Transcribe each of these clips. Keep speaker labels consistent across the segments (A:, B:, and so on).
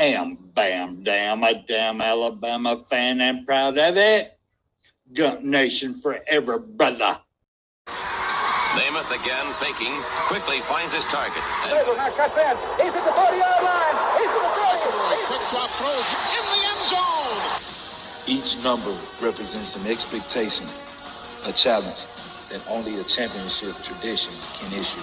A: Bam, bam, damn, a damn Alabama fan and proud of it. Gump Nation forever, brother.
B: Namath again faking, quickly finds his target.
C: Cuts in. He's at the 40-yard line. He's at the 30.
D: Quick drop throws in the end zone.
E: Each number represents an expectation, a challenge that only a championship tradition can issue.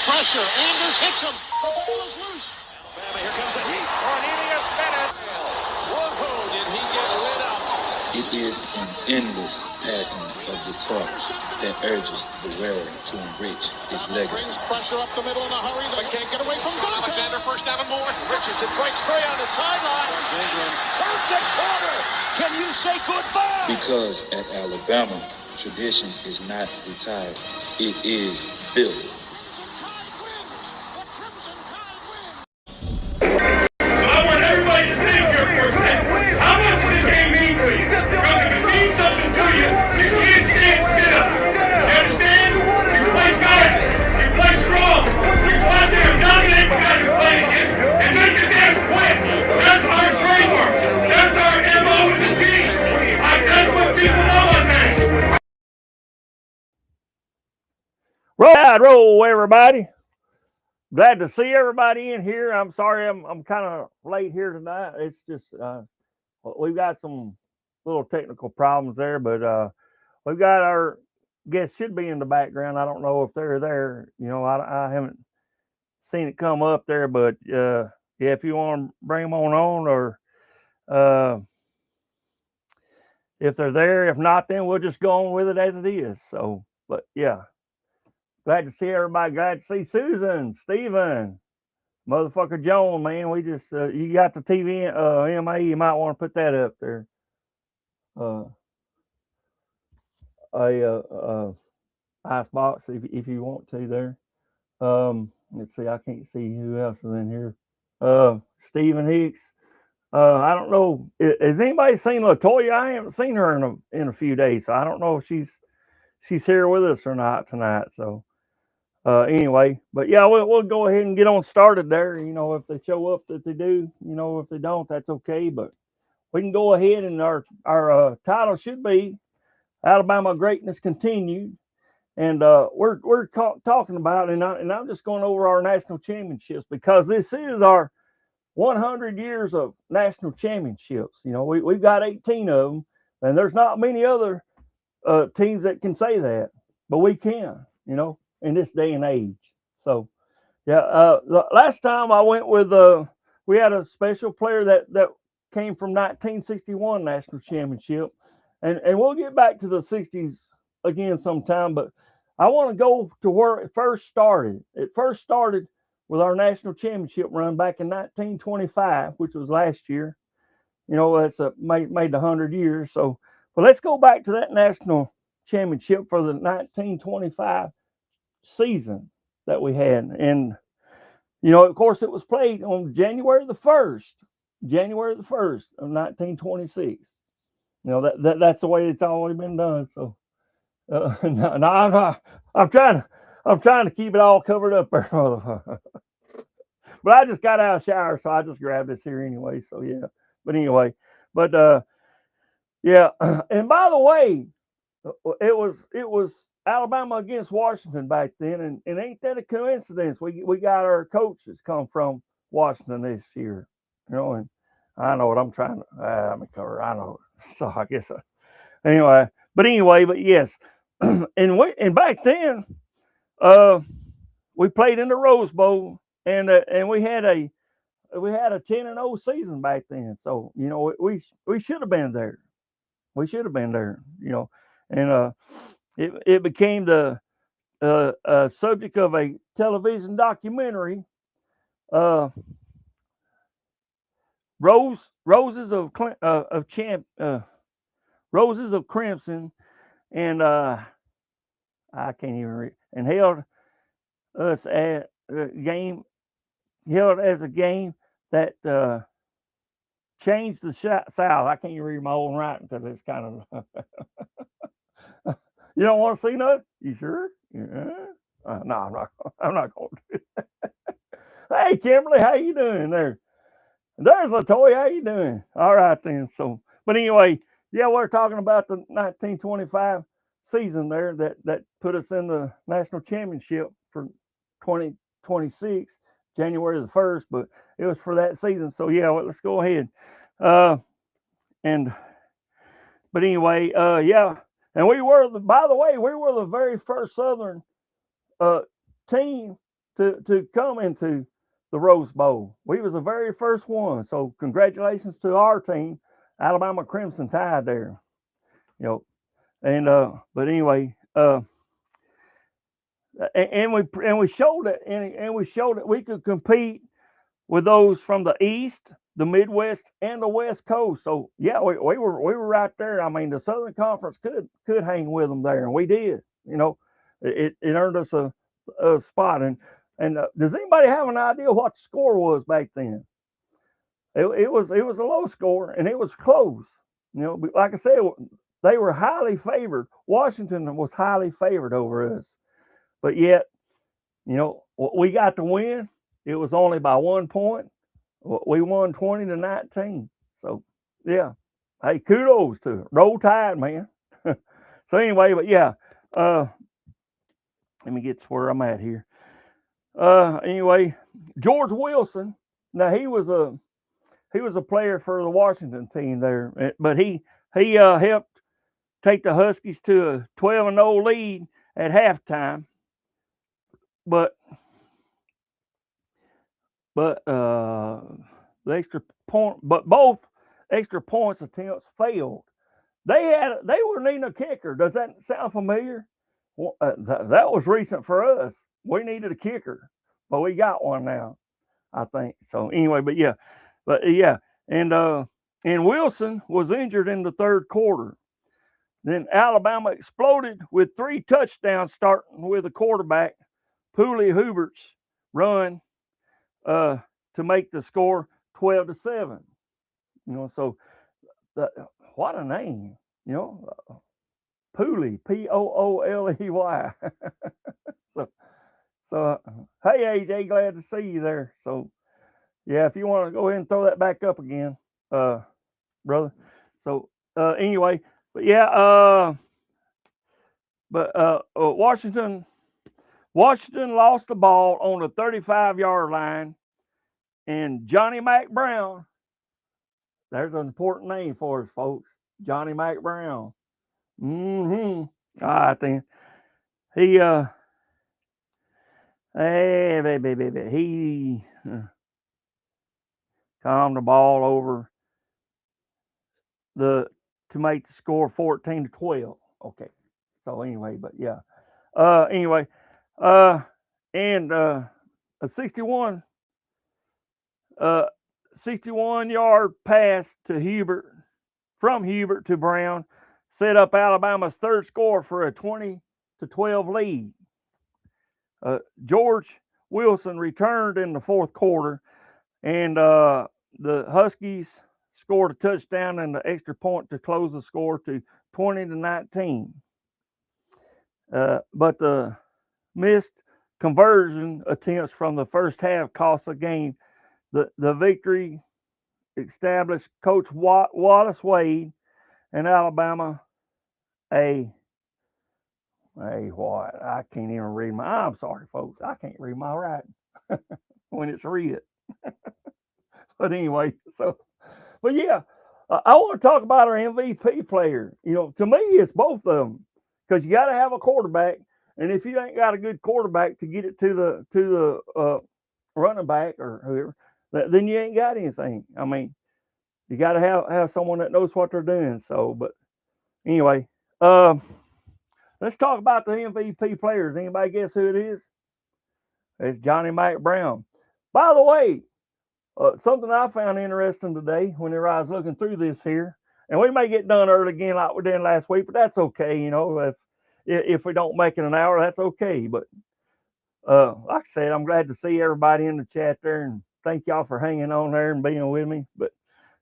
D: Pressure. Anders hits him. The ball is loose.
C: Alabama, here comes a heat. Cornelius Bennett. Whoa, did he get lit up?
E: It is an endless passing of the torch that urges the wearer to enrich his legacy.
D: Pressure up the middle in a hurry. They can't get away from Dante. Alexander first down and more.
C: Richardson breaks free on the sideline. Turns it corner. Can you say goodbye?
E: Because at Alabama, tradition is not retired. It is built.
F: Roll, everybody. Glad to see everybody in here. I'm sorry I'm kind of late here tonight. It's just we've got some little technical problems there, but we've got our guests should be in the background. I don't know if they're there. You know, I haven't seen it come up there, but yeah, if you want to bring them on or if they're there, if not, then we'll just go on with it as it is. So, but yeah. Glad to see everybody. Glad to see Susan, Steven, motherfucker Joan, man. We just, you got the TV, MA, you might want to put that up there. Icebox if you want to there. Let's see, I can't see who else is in here. Stephen Hicks. I don't know. Has anybody seen LaToya? I haven't seen her in a few days, so I don't know if she's here with us or not tonight. So anyway, but yeah, we'll go ahead and get on started there. You know, if they show up, that they do. You know, if they don't, that's okay. But we can go ahead, and our title should be Alabama Greatness Continued. And we're talking about, and I'm just going over our national championships because this is our 100 years of national championships. You know, we've got 18 of them, and there's not many other teams that can say that, but we can, you know, in this day and age. So, yeah, the last time I went with, we had a special player that came from 1961 national championship, and we'll get back to the 60s again sometime, but I want to go to where it first started. It first started with our national championship run back in 1925, which was last year. You know, that's made the 100 years. So, but let's go back to that national championship for the 1925 season that we had. And, you know, of course, it was played on January the 1st of 1926. You know, that's the way it's always been done. So, no, I'm trying to keep it all covered up there. But I just got out of the shower, so I just grabbed this here anyway. So, yeah. But anyway, yeah. And by the way, it was Alabama against Washington back then, and ain't that a coincidence? We got our coaches come from Washington this year, you know, and I know what I'm trying to cover. I know, so I guess anyway. But yes, and back then, we played in the Rose Bowl, and we had a 10-0 season back then. So, you know, we should have been there. We should have been there, you know, and it became the subject of a television documentary, Roses of Crimson, and I can't even read, and held us at a game, that changed the South. I can't even read my own writing because it's kind of. You don't want to see nothing? You sure? Yeah. No, I'm not going to do that. Hey, Kimberly, how you doing there? There's Latoya. How you doing? All right then. So, but anyway, yeah, we're talking about the 1925 season there that put us in the national championship for 2026, January the 1st. But it was for that season. So yeah, well, let's go ahead. And but anyway, yeah, and by the way, we were the very first Southern team to come into the Rose Bowl. We was the very first one. So congratulations to our team, Alabama Crimson Tide there. You know, and but anyway, and we showed it, and we showed that we could compete with those from the East, the Midwest, and the West Coast. So yeah, we were right there. I mean, the Southern Conference could hang with them there, and we did. You know, it earned us a spot. And does anybody have an idea what the score was back then? It was a low score, and it was close. You know, like I said, they were highly favored. Washington was highly favored over us, but yet, you know, we got to win. It was only by 1 point. We won 20-19. So yeah, hey, kudos to it. Roll Tide, man. So anyway, but yeah, let me get to where I'm at here. Anyway, George Wilson. Now he was a player for the Washington team there, but he helped take the Huskies to a 12-0 lead at halftime. But the extra point, but both extra points attempts failed. They were needing a kicker. Does that sound familiar? Well, that was recent for us. We needed a kicker, but we got one now, I think. So anyway, but yeah, and Wilson was injured in the third quarter. Then Alabama exploded with 3 touchdowns, starting with the quarterback Pooley Hubert's run to make the score 12-7. You know, so what a name, you know, Pooley, Pooley. so hey AJ, glad to see you there. So yeah, if you want to go ahead and throw that back up again, brother. So anyway, but yeah, Washington lost the ball on the 35-yard line, and Johnny Mac Brown, there's an important name for us, folks. Johnny Mac Brown. All right then. He he calmed the ball over to make the score 14-12. Okay. So anyway, but yeah. Anyway, and a 61-yard pass to from Hubert to Brown set up Alabama's third score for a 20-12 lead. George Wilson returned in the fourth quarter, and the Huskies scored a touchdown and the extra point to close the score to 20-19. But the missed conversion attempts from the first half cost the game. The victory established Coach Wallace Wade and Alabama what? I can't even read I'm sorry, folks. I can't read my writing when it's read. But anyway, but yeah, I want to talk about our MVP player. You know, to me, it's both of them, because you got to have a quarterback, and if you ain't got a good quarterback to get it to the running back or whoever, then you ain't got anything. I mean, you got to have someone that knows what they're doing. So, but anyway, let's talk about the MVP players. Anybody guess who it is? It's Johnny Mac Brown. By the way, something I found interesting today whenever I was looking through this here, and we may get done early again like we did last week, but that's okay. You know, if we don't make it an hour, that's okay. But like I said, I'm glad to see everybody in the chat there, and thank y'all for hanging on there and being with me. But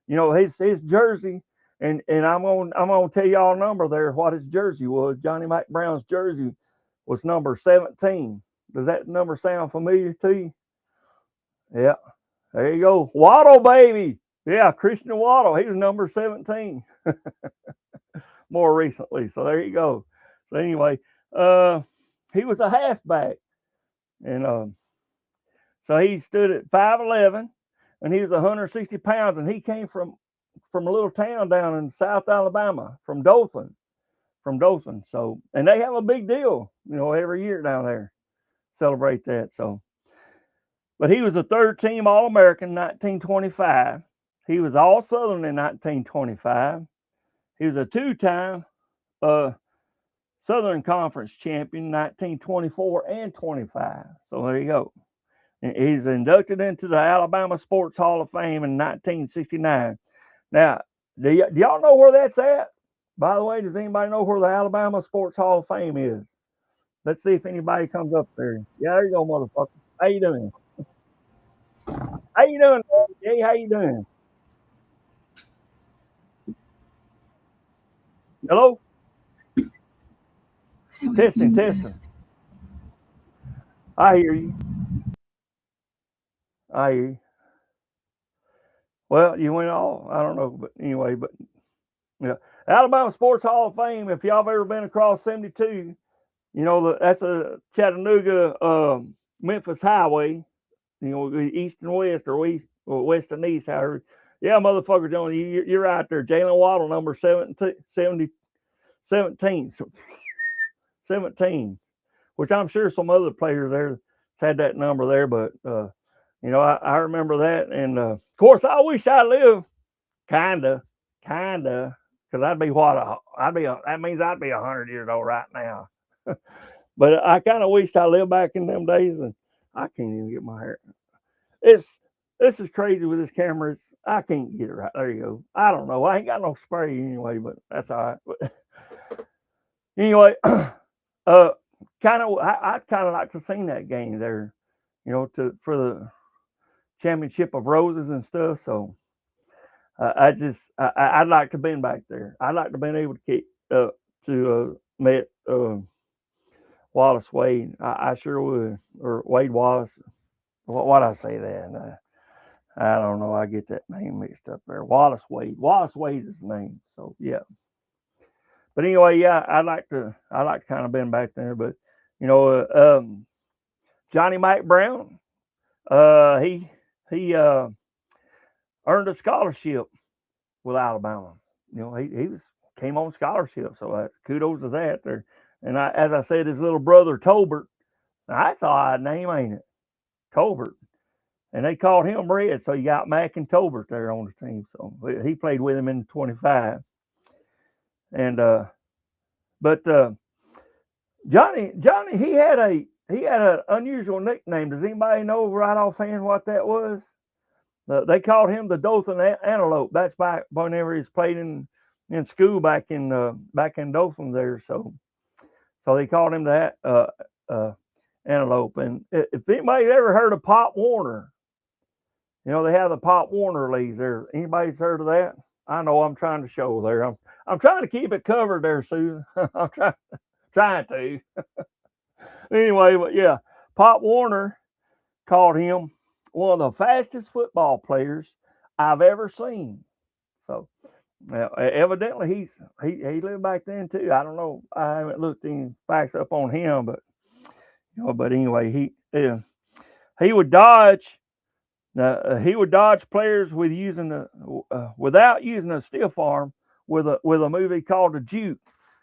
F: you know, his jersey, and I'm gonna tell y'all a number there what his jersey was. Johnny Mac Brown's jersey was number 17. Does that number sound familiar to you? Yeah. There you go. Waddle, baby. Yeah, Christian Waddle. He was number 17 more recently. So there you go. So anyway, he was a halfback. And so he stood at 5'11", and he was 160 pounds, and he came from a little town down in South Alabama, from Dothan. So, and they have a big deal, every year down there, celebrate that. So, but he was a third team All-American in 1925. He was All Southern in 1925. He was a two-time Southern Conference champion 1924 and 25. So there you go. And he's inducted into the Alabama Sports Hall of Fame in 1969. Now, do y'all know where that's at? By the way, does anybody know where the Alabama Sports Hall of Fame is? Let's see if anybody comes up there. Yeah, there you go, motherfucker. How you doing? How you doing, Hey, how you doing? Hello? Testing. I hear you. Well, you went all, I don't know, but anyway, but yeah. Alabama Sports Hall of Fame, if y'all have ever been across 72, that's a Chattanooga, Memphis highway, east and west, or west and east, however. Yeah, motherfucker, John, you're right there. Jalen Waddle, number 17, which I'm sure some other players there had that number there, but I remember that, and of course, I wish I lived kinda, because that means I'd be 100 years old right now. But I kind of wished I lived back in them days, and I can't even get my hair. This is crazy with this camera. I can't get it right. There you go. I don't know. I ain't got no spray anyway, but that's all right. But anyway, I'd kind of like to sing that game there, for the championship of roses and stuff. So I'd like to been back there. I'd like to been able to kick met Wallace Wade. I sure would, or Wade Wallace. Why'd I say that? I don't know. I get that name mixed up there. Wallace Wade. Wallace Wade is his name. So yeah. But anyway, yeah, I'd like to kind of been back there. But Johnny Mike Brown, he earned a scholarship with Alabama. He came on scholarship, so kudos to that there. And as I said, his little brother Tolbert. Now, that's an odd name, ain't it? Tolbert. And they called him Red, so you got Mac and Tolbert there on the team. So he played with him in 25. And but Johnny, he had an unusual nickname. Does anybody know right offhand what that was? They called him the Dothan Antelope. That's back whenever he's played in school back in Dothan there. So they called him that Antelope. And if anybody's ever heard of Pop Warner, they have the Pop Warner leagues there. Anybody's heard of that? I know I'm trying to show there. I'm trying to keep it covered there, Susan. I'm trying to. Anyway, but yeah, Pop Warner called him one of the fastest football players I've ever seen. So evidently he lived back then too. I don't know. I haven't looked any facts up on him, but but anyway, he would dodge. He would dodge players without using a stiff arm with a movie called The Juke.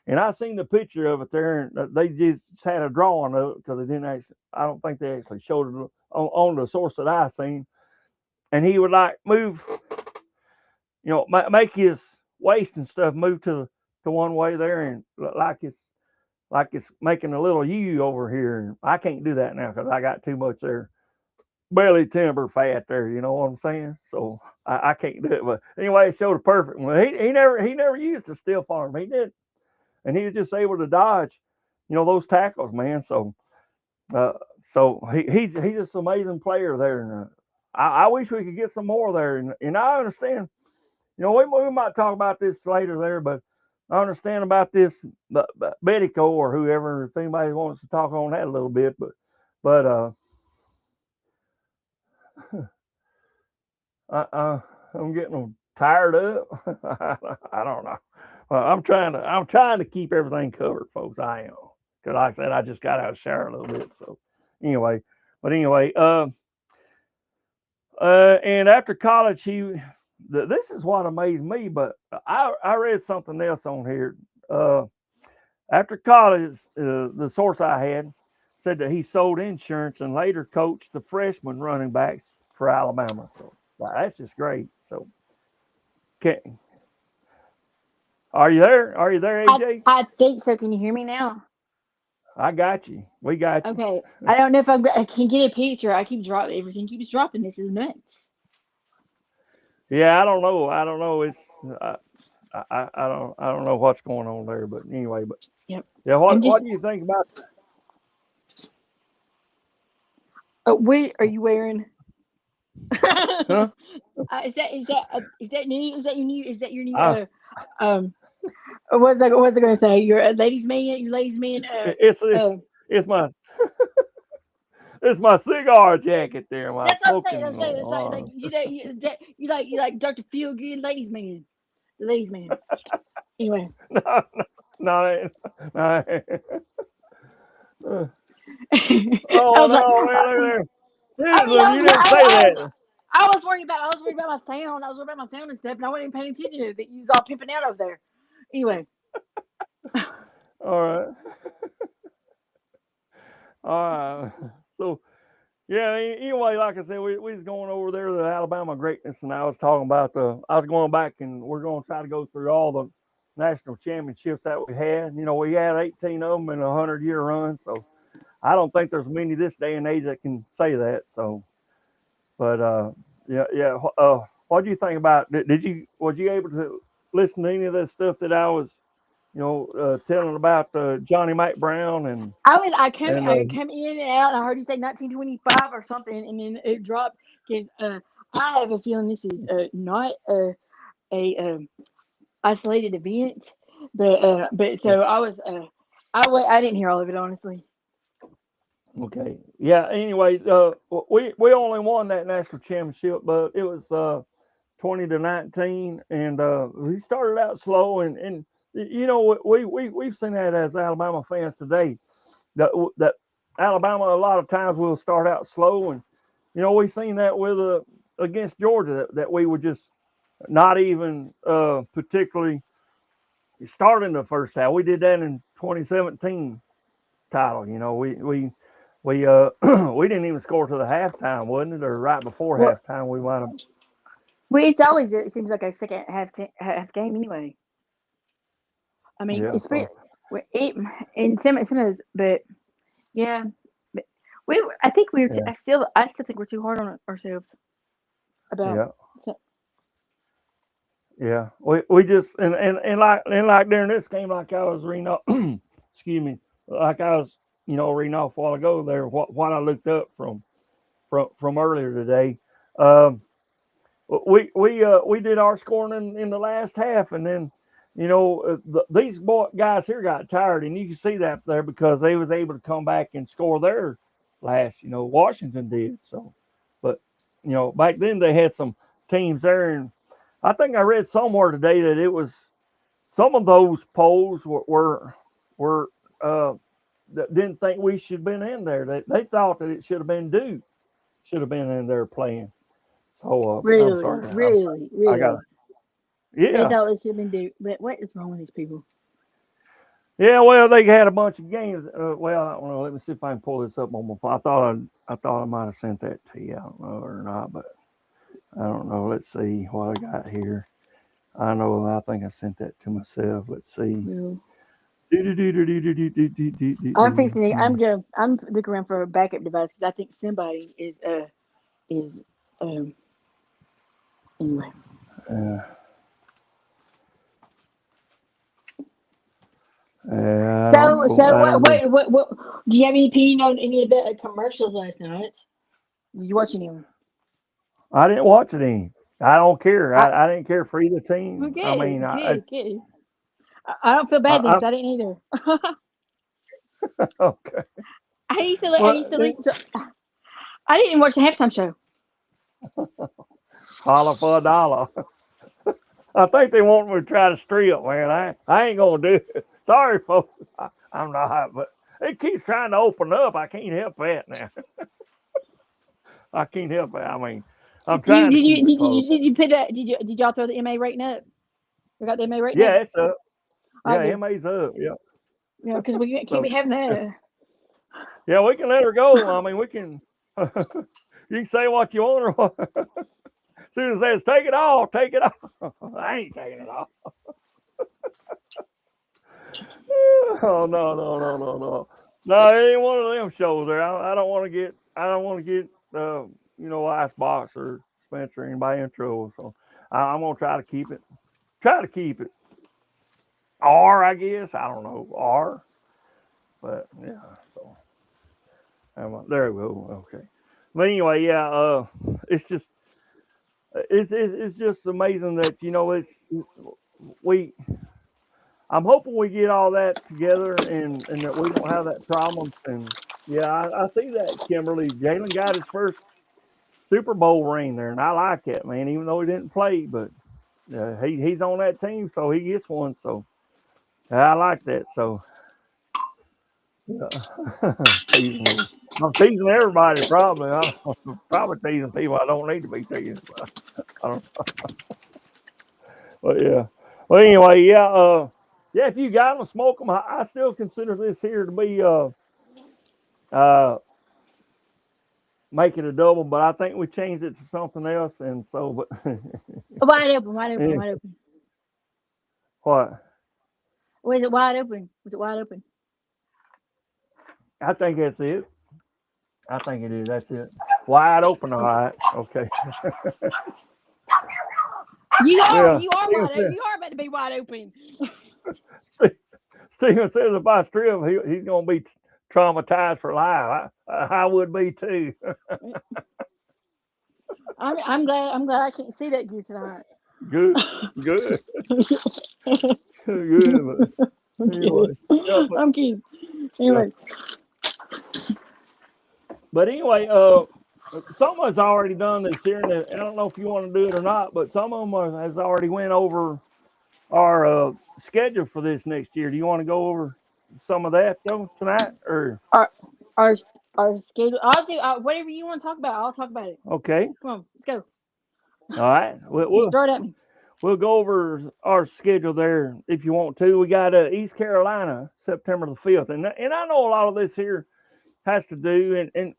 F: And I seen the picture of it there, and they just had a drawing of it because they didn't actually. I don't think they actually showed it on the source that I seen. And he would like move, make his waist and stuff move to one way there, and like it's making a little U over here. And I can't do that now because I got too much there. Belly timber fat there, you know what I'm saying? So I can't do it. But anyway, it showed a perfect one. He never used a stiff arm. He did, and he was just able to dodge, those tackles, man. So he's just an amazing player there, and I wish we could get some more there. And I understand, we might talk about this later there, but I understand about this Betico or whoever, if anybody wants to talk on that a little bit, but I'm getting tired up. I don't know. I'm trying to keep everything covered, folks. I am, because like I said, I just got out of the shower a little bit. So anyway, and after college, this is what amazed me. But I read something else on here. After college, the source I had said that he sold insurance and later coached the freshman running backs for Alabama. So that's just great. So, are you there? Are you there, AJ?
G: I think so. Can you hear me now?
F: I got you. We got you.
G: Okay. I don't know if I can get a picture. I keep dropping. Everything keeps dropping. This is nuts.
F: Yeah, I don't know. It's I don't know what's going on there, but anyway, but
G: Yep.
F: yeah. What do you think about that?
G: What are you wearing?
F: Huh?
G: Is that new? Is that your new? Is that your new? What's I going to say? You're a ladies' man. Your ladies' man.
F: It's my it's my cigar jacket there. My
G: That's what
F: smoking.
G: I'm saying. It's like you like Dr. Feel Good, ladies' man. The ladies' man. Anyway.
F: No.
G: I was like,
F: man,
G: I
F: you didn't say that.
G: I was worried about my sound. I was worried about my sound and stuff, and I wasn't even paying attention to it. That you was all pimping out over there. Anyway.
F: All right. All right. So, yeah. Anyway, like I said, we was going over there to the Alabama greatness, and I was talking about I was going back, and we're going to try to go through all the national championships that we had. You know, we had 18 of them in a 100-year run, so I don't think there's many this day and age that can say that. So, but yeah. What do you think about? Was you able to listen to any of that stuff that I was, telling about Johnny Mack Brown and?
G: I come in and out. And I heard you say 1925 or something, and then it dropped. Because I have a feeling this is not a isolated event, but so I was I didn't hear all of it, honestly.
F: Okay. Yeah. Anyway, we only won that national championship, but it was 20-19, and we started out slow, and we've seen that as Alabama fans today. That Alabama a lot of times will start out slow, and we've seen that with against Georgia that we were just not even particularly starting the first half. We did that in 2017 title. We we didn't even score to the halftime, wasn't it? Or right before halftime, we might have.
G: Well, it seems like a second half game anyway. I mean,
F: Yeah,
G: it's pretty, and some of those, but yeah, but I think I still think we're too hard on ourselves about.
F: Yeah, we just and like during this game, like I was reading off, excuse me, like I was reading off a while ago there, what I looked up from earlier today. We did our scoring in the last half, and then these guys here got tired, and you can see that there because they was able to come back and score their last. Washington did so, but back then they had some teams there, and I think I read somewhere today that it was some of those polls were that didn't think we should have been in there. They thought that it should have been Duke should have been in there playing. So
G: really,
F: I'm sorry.
G: really.
F: I got it.
G: They
F: Yeah.
G: thought it should have been Duke, but what is wrong with these people?
F: Yeah, well, they had a bunch of games. Well, I don't know. Let me see if I can pull this up on my phone. I thought I might have sent that to you. I don't know or not, but I don't know. Let's see what I got here. I know. I think I sent that to myself. Let's see.
G: No. I'm looking around for a backup device because I think somebody is anyway. What? Do you have any opinion on any of the commercials last night? Did you watch any of them?
F: I didn't watch it any. I don't care. I didn't care for either team.
G: Well, good,
F: I mean,
G: good. I don't feel bad because I didn't either.
F: Okay.
G: I didn't watch the halftime show.
F: Holler for $1. I think they want me to try to strip, man. I ain't gonna do it. Sorry, folks. I'm not, but it keeps trying to open up. I can't help that now. I can't help it. I mean, I'm trying to keep it closed.
G: Did you put that? Did y'all throw the MA rating up? We got the MA rating
F: Yeah,
G: up.
F: it's up.
G: I
F: Yeah,
G: do.
F: MA's up. Yeah.
G: Yeah, because we can't
F: So
G: be having that.
F: yeah, we can let her go. I mean, we can. You can say what you want. Or as soon as it says take it off, take it off. I ain't taking it off. Oh no. No, it ain't one of them shows there. I don't want to get. I don't want to get. Icebox or Spencer or anybody in trouble. So I'm gonna try to keep it. Try to keep it. R, I guess. I don't know. R. But yeah. So there we go. Okay. But anyway, yeah. It's just. It's just amazing that we. I'm hoping we get all that together and that we don't have that problem. And yeah, I see that, Kimberly. Jalen got his first Super Bowl ring there, and I like that, man. Even though he didn't play, but he's on that team, so he gets one. So I like that. So yeah. I'm teasing everybody. Probably, I'm probably teasing people I don't need to be teasing. But I don't. But yeah. Well, anyway, yeah. Yeah, if you got them, smoke them. I still consider this here to be make it a double, but I think we changed it to something else, and so. But
G: Wide open.
F: yeah. What?
G: Was it wide open? Was it wide open?
F: I think that's it. I think it is. That's it. Wide open. All right. Okay.
G: You are
F: Yeah.
G: wide open. You are about to be wide open.
F: Steven says if I strip, he's going to be traumatized for life. I would be too.
G: I'm glad I can't see that good tonight.
F: Good. Good. But anyway. Yeah,
G: I'm kidding. Anyway.
F: But anyway, someone's already done this here, and I don't know if you want to do it or not, but some of them has already went over our schedule for this next year. Do you want to go over some of that though tonight, or
G: our schedule? I'll do whatever you want to talk about. I'll talk about it.
F: okay?
G: Come on, let's go.
F: All right, we'll
G: start at me.
F: We'll go over our schedule there if you want to. We got East Carolina September the 5th, and I know a lot of this here has to do, and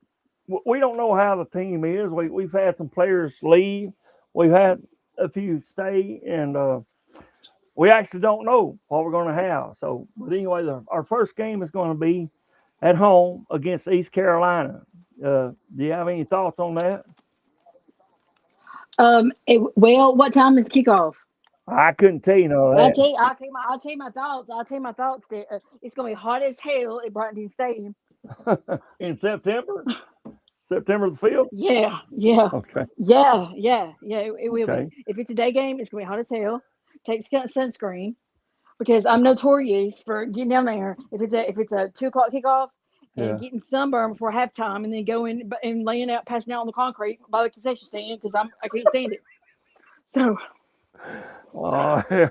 F: we don't know how the team is. We've had some players leave, we've had a few stay, and we actually don't know what we're going to have. So, but anyway, our first game is going to be at home against East Carolina. Do you have any thoughts on that?
G: Well, what time is kickoff?
F: I couldn't tell you no.
G: I'll tell you my thoughts. I'll tell you my thoughts. That it's gonna be hot as hell at Bronson Stadium
F: in September. September the 5th.
G: Yeah.
F: Okay.
G: Yeah. It will
F: Okay.
G: be. If it's a day game, it's gonna be hot as hell. Take sunscreen because I'm notorious for getting down there. If it's a 2:00 kickoff and getting sunburned before halftime, and then going and laying out, passing out on the concrete by the concession stand because I can't stand it. So.
F: Oh, yeah.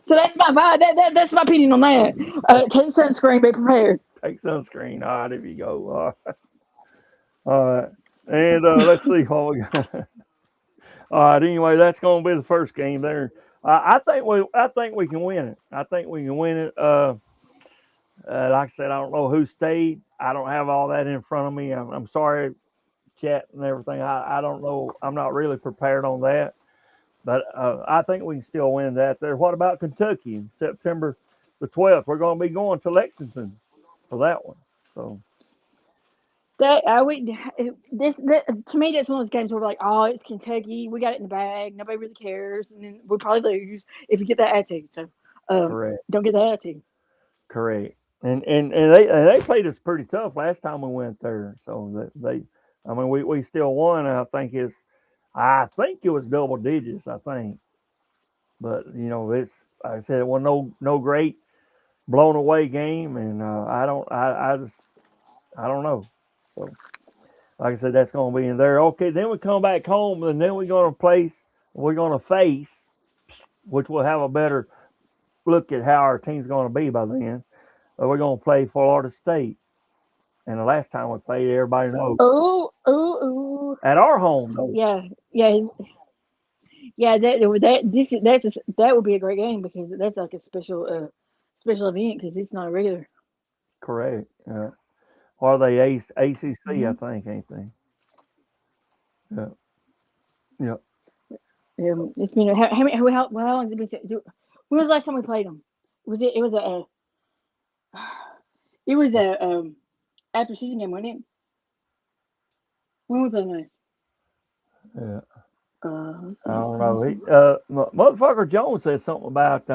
G: So that's my vibe. That's my opinion on that. Take sunscreen. Be prepared.
F: Take sunscreen. All right, there you go. All right. And let's see what we got. All right. Anyway, that's going to be the first game there. I think we can win it. I think we can win it. Like I said, I don't know who stayed. I don't have all that in front of me. I'm sorry, chat and everything. I don't know. I'm not really prepared on that. But I think we can still win that there. What about Kentucky in September the 12th? We're going to be going to Lexington for that one. So
G: that to me, that's one of those games where we're like, oh, it's Kentucky. We got it in the bag. Nobody really cares, and then we'll probably lose if you get that attitude. So
F: correct.
G: Don't get that attitude.
F: Correct. And they played us pretty tough last time we went there. So we still won. I think it was double digits. I think, but it's like I said, it was no great blown away game, and I don't know. So like I said, that's going to be in there. Okay, then we come back home, and then we're going to face, which will have a better look at how our team's going to be by then. We're going to play Florida State. And the last time we played, everybody knows.
G: Oh.
F: At our home, though.
G: Yeah. That would be a great game because that's like a special event because it's not a regular.
F: Correct. Yeah. Or they ACC, I think, ain't they? Yeah. Yeah.
G: It's been how long has it been? When was the last time we played them? It was a after season game, wasn't it? When we played last?
F: Yeah.
G: I
F: don't know. Motherfucker Jones said something about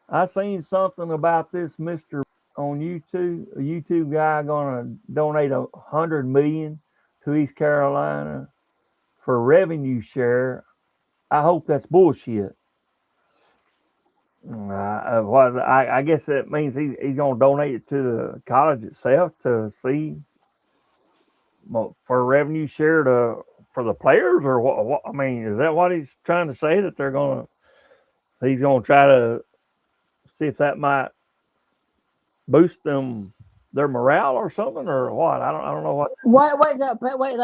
F: I seen something about this Mr. on YouTube, a YouTube guy gonna donate $100 million to East Carolina for revenue share. I hope that's bullshit. I guess that means he's gonna donate it to the college itself to see for revenue share for the players, or what? I mean, is that what he's trying to say, that he's gonna try to see if that might boost their morale or something, or what? I don't know what.
G: What is that? But wait,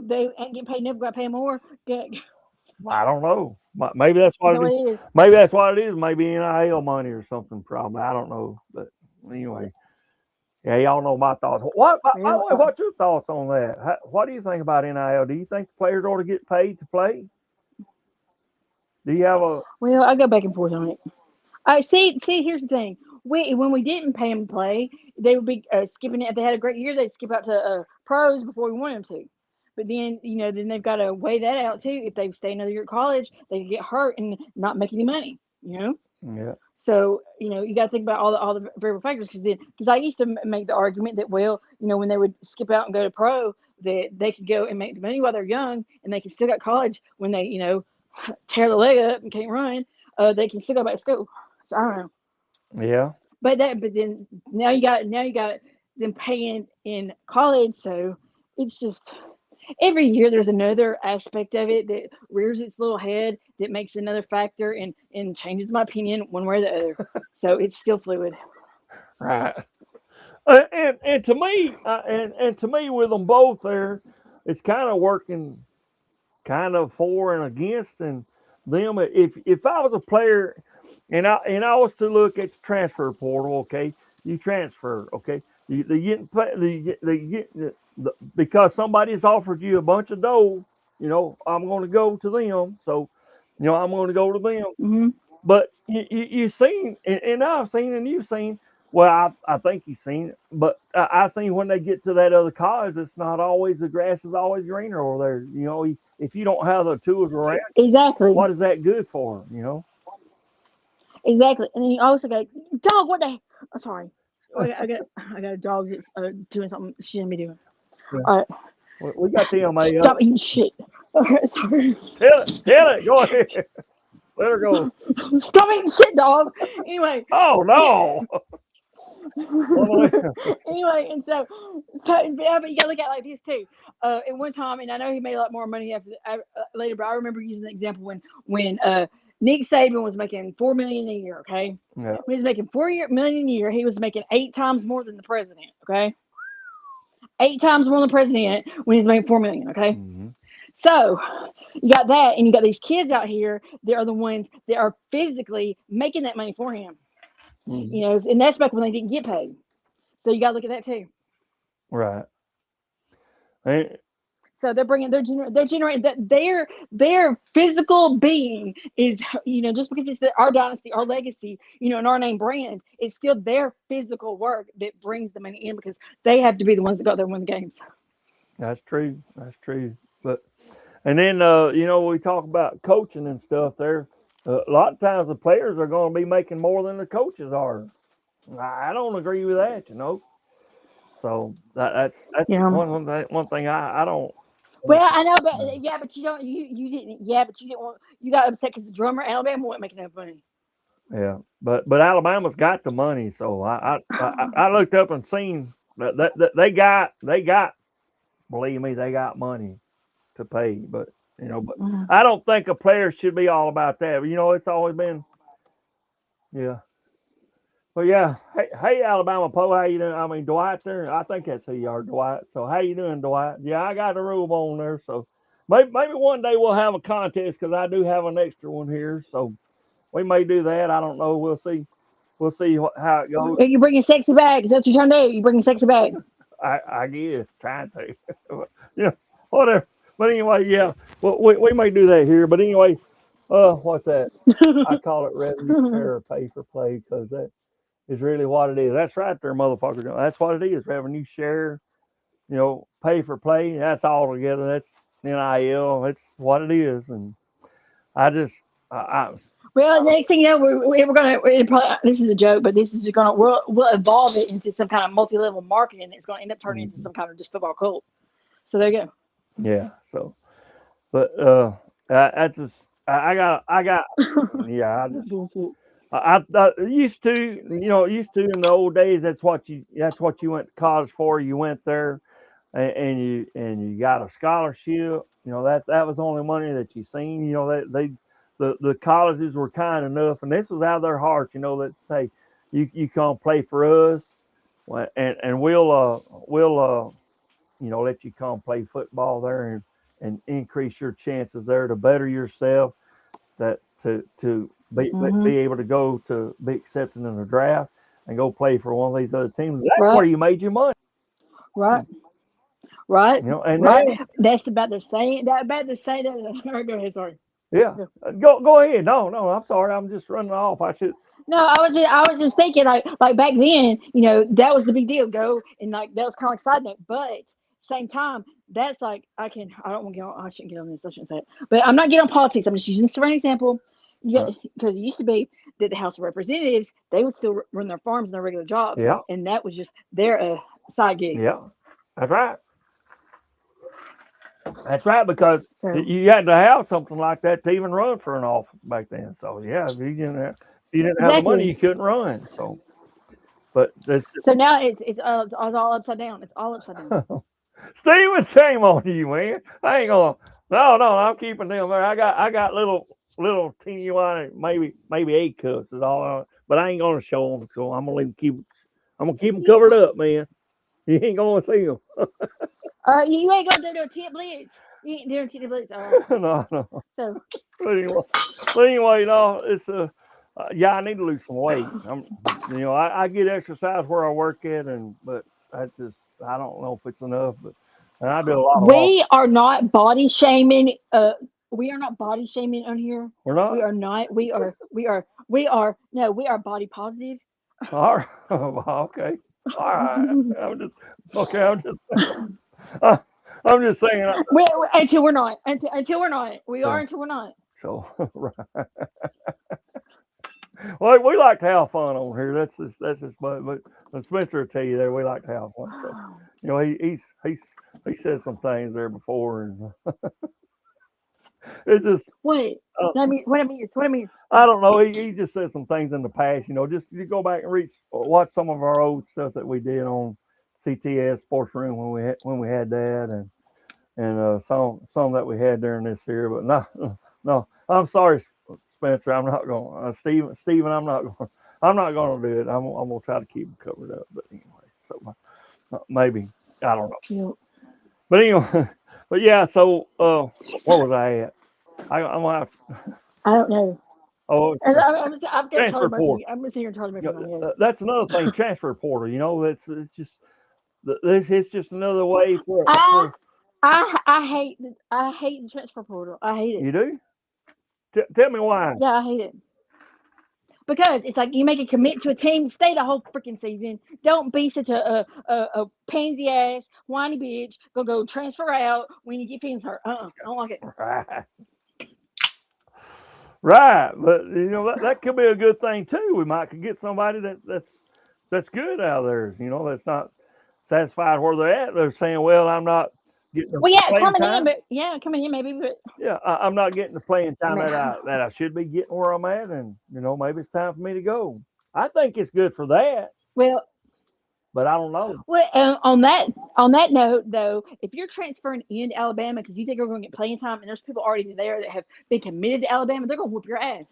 G: they ain't get paid. Never got paid more.
F: I don't know. Maybe that's what it is. Maybe that's what it is. Maybe NIL money or something. Probably. I don't know. But anyway, yeah, y'all know my thoughts. By the way, what's your thoughts on that? What do you think about NIL? Do you think the players ought to get paid to play? Do you have a?
G: Well, I go back and forth on it. I see. Here's the thing. When we didn't pay them to play, they would be skipping it. If they had a great year, they'd skip out to pros before we wanted them to. But then, then they've got to weigh that out too. If they stay another year at college, they could get hurt and not make any money.
F: Yeah.
G: So you got to think about all the variable factors because I used to make the argument that when they would skip out and go to pro, that they could go and make the money while they're young and they can still got college when they tear the leg up and can't run. They can still go back to school. So I don't know.
F: Yeah.
G: But then now you got them paying in college, so it's just every year there's another aspect of it that rears its little head that makes another factor and changes my opinion one way or the other. So it's still fluid.
F: Right. And to me, and to me, with them both there, it's kind of working, kind of for and against, and them. If I was a player, and I was to look at the transfer portal, okay, you transfer, okay, because somebody's offered you a bunch of dough, I'm going to go to them, so I'm going to go to them.
G: Mm-hmm.
F: But you've seen, and I've seen, and you've seen. Well, I think you've seen it, but I've seen when they get to that other college, it's not always, the grass is always greener over there. If you don't have the tools around,
G: exactly,
F: what is that good for?
G: Exactly, and then you also got dog. What the? Oh, sorry, I got a dog that's doing something she shouldn't be doing.
F: Yeah.
G: All right,
F: we got the MA.
G: Stop eating shit. Okay, sorry.
F: Tell it. Go ahead. Let her go.
G: Stop eating shit, dog. Anyway.
F: Oh no.
G: Anyway, and so but you gotta look at it like this too. At one time, and I know he made a lot more money later, but I remember using the example when Nick Saban was making $4 million a year. Okay,
F: yeah.
G: When he was making $4 million a year, he was making 8 times more than the president. Okay, 8 times more than the president when he's making $4 million. Okay.
F: Mm-hmm.
G: So you got that, and you got these kids out here that are the ones that are physically making that money for him.
F: Mm-hmm.
G: And that's back when they didn't get paid. So you got to look at that too.
F: Right.
G: So they're generating that their physical being is, just because it's our dynasty, our legacy, and our name brand, it's still their physical work that brings the money in because they have to be the ones that go there and win the games.
F: That's true. But, and then, we talk about coaching and stuff there. A lot of times the players are going to be making more than the coaches are. I don't agree with that, So that's one thing I don't.
G: Well, I know, but you don't. You didn't. Yeah, but you didn't want. You got upset because the drummer Alabama wasn't making enough money.
F: Yeah, but Alabama's got the money, so I looked up and seen that they got believe me, they got money to pay. But but
G: Mhm.
F: I don't think a player should be all about that. But it's always been, yeah. But yeah, hey, Alabama Poe, how you doing? I mean, Dwight there. I think that's who you are, Dwight. So how you doing, Dwight? Yeah, I got the room on there. So maybe one day we'll have a contest because I do have an extra one here. So we may do that. I don't know. We'll see. We'll see how it goes.
G: You bringing sexy back? Is that what you're trying to do? You bringing sexy back?
F: I guess trying to, whatever. But anyway, yeah, we may do that here. But anyway, what's that? I call it revenue share or pay for play because that is really what it is. That's right there, motherfucker. That's what it is. Revenue share, pay for play. That's all together. That's NIL. That's what it is. And I just,
G: Well, next thing you know, we're gonna. This is a joke, but this is gonna. We'll evolve it into some kind of multi-level marketing. It's gonna end up turning into some kind of just football cult. So there you go.
F: yeah. So, but I just, I got, yeah. I used to, used to in the old days. That's what you went to college for. You went there, and you got a scholarship. That was the only money that you seen. The colleges were kind enough, and this was out of their heart. That hey, you come play for us, and we'll let you come play football there and increase your chances there to better yourself. That to be able to go to be accepted in the draft and go play for one of these other teams. That's
G: Right.
F: where you made your money.
G: Right. Right.
F: And
G: Right.
F: now,
G: That's about the same. That about the same. All right, go ahead. Sorry.
F: yeah, go ahead. No, I'm sorry. I'm just running off. I should.
G: No, I was just thinking like back then, that was the big deal. Go and like that was kind of like side note, but same time, that's like I don't want to get on. I shouldn't get on this. I shouldn't say it, but I'm not getting on politics. I'm just using this for an example. Yeah, because it used to be that the House of Representatives they would still run their farms and their regular jobs,
F: Yeah,
G: and that was just their side gig.
F: yeah, that's right. That's right, because
G: So
F: you had to have something like that to even run for an office back then. So yeah, if you didn't have the money, you
G: exactly.
F: couldn't run. So, but that's
G: So now it's all upside down. It's all upside down.
F: Steven, shame on you, man. I ain't gonna. No, I'm keeping them there. I got little teeny whiny, maybe 8 cups is all. But I ain't gonna show them. So I'm gonna I'm gonna keep them covered up, man. You ain't gonna see them.
G: You ain't gonna do a tip blitz. You ain't doing tip blitz. Oh, okay.
F: No.
G: So
F: But anyway, it's yeah, I need to lose some weight. I get exercise where I work at, but that's just I don't know if it's enough, but and I do a lot of walking.
G: we are not body shaming. We are not body shaming on here.
F: We're not.
G: We are not. We are. No, we are body positive.
F: All right. Okay. All right. I'm just okay. Uh, I'm just saying.
G: Until we're not. Until we're not. We are
F: Yeah.
G: until we're not.
F: So, right. Well, we like to have fun on here. That's just. But Spencer will tell you there we like to have fun. So, he said some things there before, and it's just.
G: What? What I mean.
F: I don't know. He just said some things in the past. Just you go back and watch some of our old stuff that we did on CTS-Sports Room when we had that, and some that we had during this here. But no. I'm sorry, Spencer. I'm not going. Steven, I'm not going. I'm not going to do it. I'm going to try to keep them covered up. But anyway, so maybe I don't know. But anyway, but yeah. So what was I at? I'm gonna have.
G: I don't know.
F: Oh,
G: I'm
F: transfer portal.
G: I'm sitting here talking about my head.
F: That's another thing. Transfer portal. It's just another way for.
G: I hate the transfer portal. I hate it.
F: You do? Tell me why.
G: Yeah, I hate it. Because it's like you make a commit to a team, stay the whole freaking season. Don't be such a pansy ass, whiny bitch. Go transfer out when you get feelings hurt. I don't like it.
F: Right. But that could be a good thing too. We might could get somebody that's good out there. That's not satisfied where they're at. They're saying, "Well, I'm not getting the playing time."
G: Coming in, maybe. But
F: yeah, I'm not getting the playing time that I should be getting where I'm at, and maybe it's time for me to go. I think it's good for that.
G: Well,
F: but I don't know.
G: Well, on that note, though, if you're transferring into Alabama because you think you're going to get playing time, and there's people already there that have been committed to Alabama, they're going to whoop your ass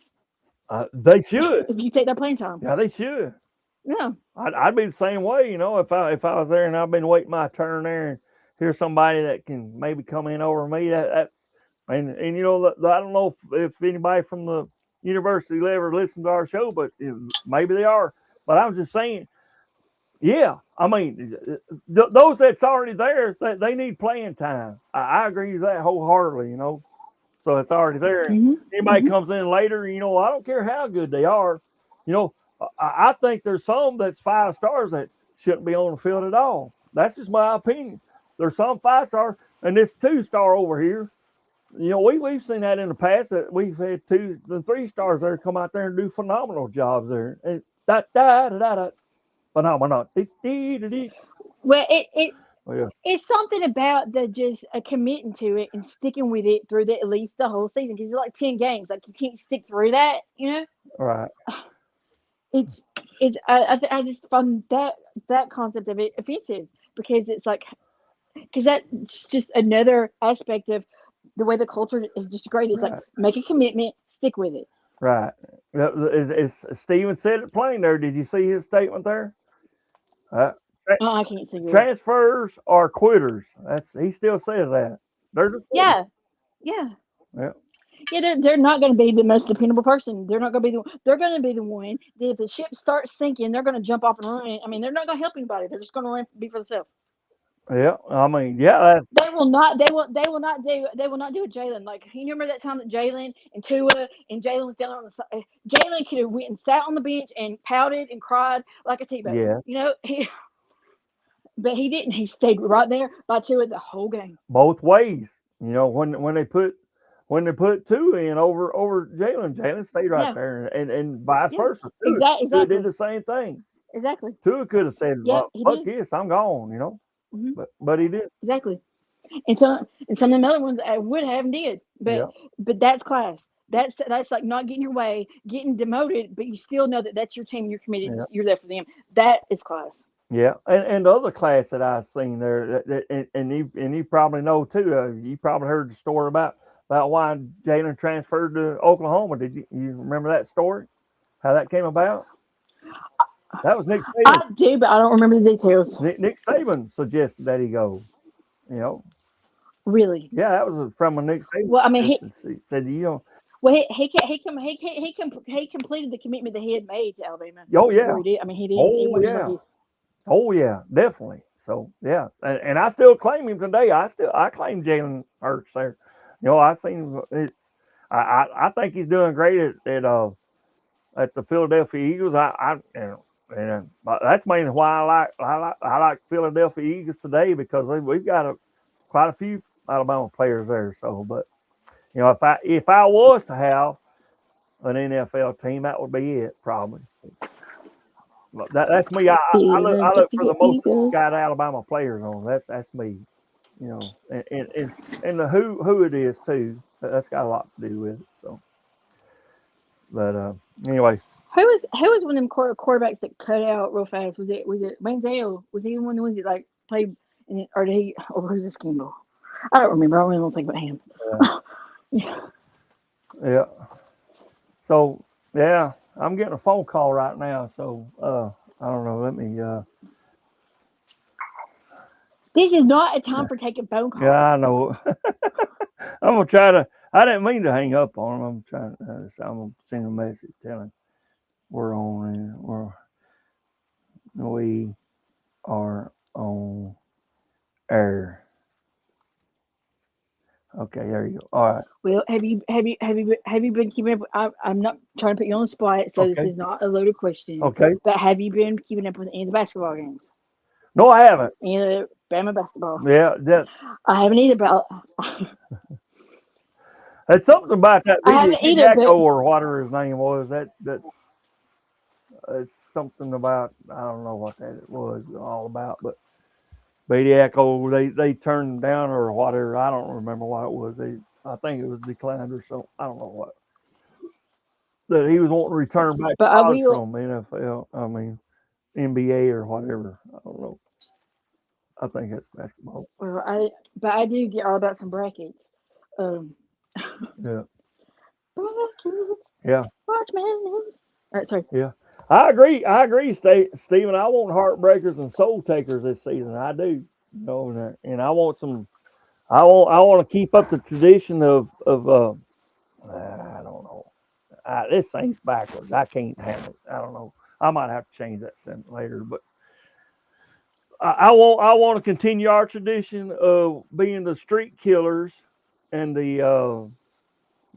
F: They should.
G: if you take that playing time.
F: Yeah, they should.
G: Yeah.
F: I'd be the same way, you know, if I was there and I've been waiting my turn there and here's somebody that can maybe come in over me. And you know, I don't know if anybody from the university will ever listen to our show, but maybe they are. But I'm just saying, yeah, I mean, those that's already there, they need playing time. I agree with that wholeheartedly, you know. So it's already there.
G: Mm-hmm.
F: Anybody
G: Mm-hmm.
F: comes in later, you know, I don't care how good they are. You know, I think there's some that's 5 stars that shouldn't be on the field at all. That's just my opinion. There's some 5 stars, and this 2-star over here. You know, we've seen that in the past that we've had 2 and 3 stars there come out there and do phenomenal jobs there. And phenomenal.
G: Well,
F: Oh, yeah.
G: it's something about the just committing to it and sticking with it through at least the whole season because it's like 10 games. Like you can't stick through that, you know.
F: Right.
G: It's I just find that concept of it offensive because it's like because that's just another aspect of the way the culture is just great. It's like
F: Right.
G: make a commitment, stick with it.
F: Right. Is Steven said it plain there. Did you see his statement there? Uh,
G: I can't see it.
F: Transfers are quitters. He still says that. They're just
G: Yeah, yeah.
F: yeah.
G: Yeah, they're not going to be the most dependable person. They're not going to be they're going to be the one that if the ship starts sinking, they're going to jump off and run. I mean, they're not going to help anybody. They're just going to run be for themselves.
F: Yeah. I mean, yeah.
G: They will not. They will not do. They will not do a Jalen. Like you remember that time that Jalen and Tua and Jalen was down on the side. Jalen could have went and sat on the bench and pouted and cried like a T-baby.
F: Yes.
G: You know but he didn't. He stayed right there by Tua the whole game.
F: Both ways. You know, when they put Tua in over Jalen stayed right there, and vice versa. Tua
G: Exactly.
F: did the same thing.
G: Exactly.
F: Tua could have said,
G: Yeah,
F: well,
G: he
F: fuck
G: did.
F: this, I'm gone. You know,
G: Mm-hmm.
F: but he did.
G: Exactly. And some of them other ones I would have and did, but that's class. That's like not getting your way, getting demoted, but you still know that that's your team. You're committed.
F: Yeah.
G: You're there for them. That is class.
F: Yeah, and the other class that I've seen there, and you probably know too. You probably heard the story about why Jalen transferred to Oklahoma. Did you remember that story? How that came about? That was Nick Saban.
G: I do, but I don't remember the details.
F: Nick Saban suggested that he go. You know.
G: Really?
F: Yeah, that was from a Nick Saban.
G: Well, I mean, he
F: said you know.
G: Well, he completed the commitment that he had made to Alabama.
F: Oh yeah.
G: He did. I mean, he did.
F: Oh yeah. Oh yeah, definitely. So yeah, and I still claim him today. I claim Jalen Hurts there. You know, I seen it's. I think he's doing great at the Philadelphia Eagles. And that's mainly why I like Philadelphia Eagles today because we've got quite a few Alabama players there. So, but you know, if I was to have an NFL team, that would be it probably. That's me. I look for the most got Alabama players on. That's me. You know, and the who it is too. That's got a lot to do with it. So, but anyway,
G: who was one of them quarterbacks that cut out real fast? Was it Manziel? Was he the one that like played or did he or who's this Kimball? I don't remember. I really don't think about him.
F: Yeah. So yeah. I'm getting a phone call right now, so I don't know. Let me.
G: This is not a time for taking phone calls.
F: Yeah, I know. I'm gonna try to. I didn't mean to hang up on him. I'm trying. I'm gonna send a message telling we're on and we are on air. Okay, there you go. All right.
G: Well, have you been keeping up? I'm not trying to put you on the spot, so this is not a loaded question.
F: Okay.
G: But have you been keeping up with any of the basketball games?
F: No, I haven't.
G: Any of the Bama basketball?
F: Yeah,
G: I haven't either. But
F: there's something about that
G: Jacko
F: or whatever his name was. It's something about I don't know what that was all about, but. Bediaco, they turned him down or whatever. I don't remember what it was. I think it was declined or something. I don't know what. That he was wanting to return back from NFL. I mean, NBA or whatever. I don't know. I think that's basketball.
G: Well, I do get all about some brackets. Um,
F: Yeah.
G: brackets.
F: Yeah.
G: Watch man. All right, sorry.
F: Yeah. I agree, Stephen. I want heartbreakers and soul takers this season. I do. You know, and I want some. I want to keep up the tradition of I don't know. This thing's backwards. I can't have it. I don't know. I might have to change that sentence later, but I want to continue our tradition of being the street killers and the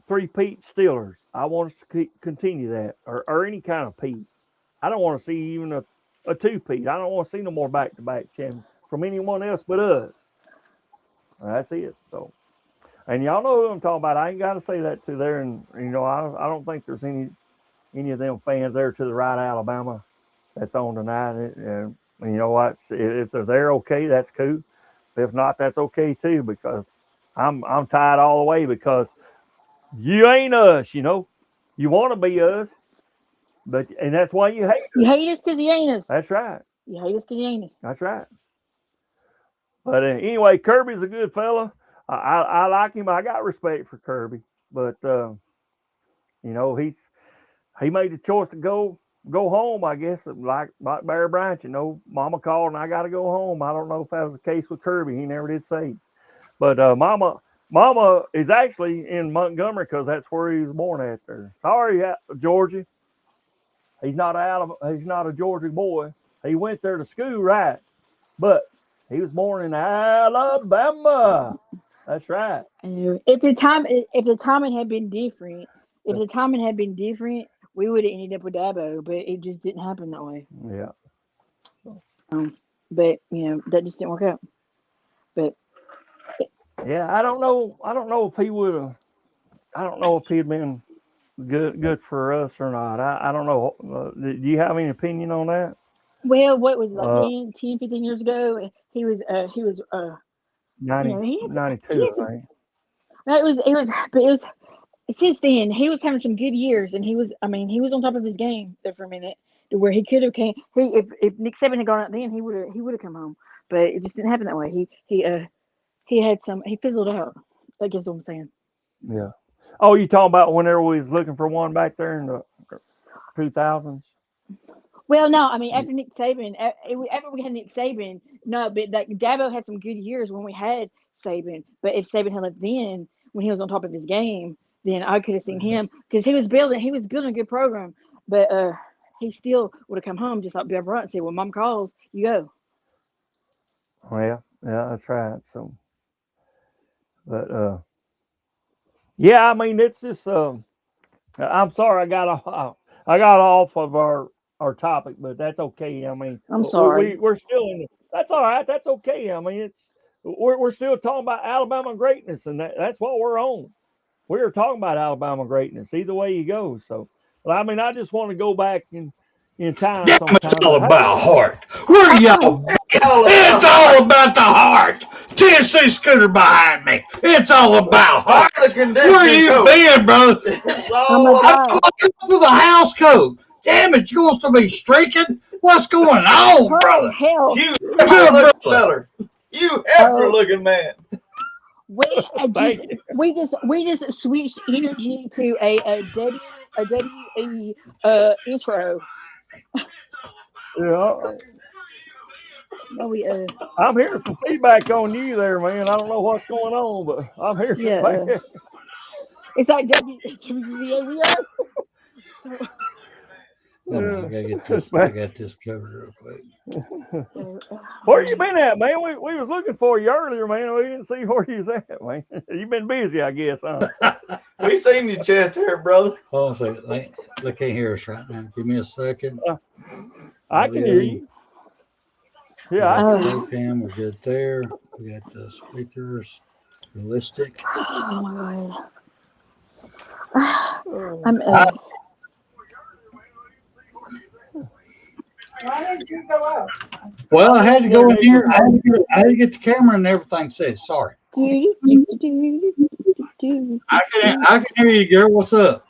F: three-peat stealers. I want us to continue that, or any kind of peat. I don't want to see even a two-peat. I don't want to see no more back-to-back champions from anyone else but us. That's it. So, and y'all know who I'm talking about. I ain't got to say that to there, and I don't think there's any of them fans there to the right of Alabama that's on tonight. And you know what? If they're there, okay, that's cool. If not, that's okay too, because I'm tied all the way because you ain't us. You want to be us, and that's why you hate us.
G: You hate us because you ain't us.
F: That's right.
G: You hate us because you ain't us.
F: That's right. But anyway, Kirby's a good fella. I like him. I got respect for Kirby, but he made the choice to go home. I guess like Barry Bryant. Mama called and I got to go home. I don't know if that was the case with Kirby. He never did say. But Mama is actually in Montgomery because that's where he was born at there. Sorry, Georgia. He's not a Georgia boy. He went there to school, right? But he was born in Alabama. That's right.
G: If the timing had been different, we would have ended up with Dabo, but it just didn't happen that way.
F: Yeah. So.
G: But that just didn't work out. But
F: yeah, I don't know if he would have. I don't know if he'd been good for us or not. I don't know. Do you have any opinion on that?
G: Well, what was it, like 10, 15 years ago? He was
F: 92, I think.
G: But it was since then he was having some good years, and he was on top of his game there for a minute, to where he could have came. If Nick Saban had gone out then, he would have come home, but it just didn't happen that way. He fizzled out. I guess what I'm saying.
F: Yeah. Oh, you talking about whenever we was looking for one back there in the 2000s?
G: Well, no, after Nick Saban, after we had Nick Saban, no, but like Dabo had some good years when we had Saban. But if Saban had left then, when he was on top of his game, then I could have seen him because he was building a good program. But he still would have come home just like Bill Bryant and said, "When Mom calls, you go."
F: Well, yeah, that's right. So, but yeah, it's just I'm sorry I got off of our topic, but that's okay.
G: I'm sorry.
F: We're still in. That's all right. That's okay. We're still talking about Alabama greatness, and that's what we're on. We're talking about Alabama greatness either way you go. So, I just want to go back in time.
H: It's all about heart. Where y'all? It's all about the heart. Tennessee Scooter behind me. It's all about heart. Where you been, brother? I'm with a house coat. Damn it, you going to be streaking? What's going on, brother?
G: Hell.
H: You brother. You heifer looking man.
G: We just switched energy to a WE intro.
F: Yeah.
G: No,
F: I'm hearing some feedback on you there, man. I don't know what's going on, but I'm hearing feedback.
G: It's like WCA we are.
H: I got this covered real quick.
F: Where you been at, man? We was looking for you earlier, man. We didn't see where you was at, man. You've been busy, I guess, huh?
H: We seen your chest hair, brother. Hold on a second. They can't hear us right now. Give me a second.
F: I can hear you. Yeah, I can hear you.
H: Cam, we're good there. We got the speakers. Realistic.
G: Oh my God.
I: Why did you go out?
H: Well, I had to go in here. I had to get the camera and everything set. Sorry. I can hear you, girl. What's up?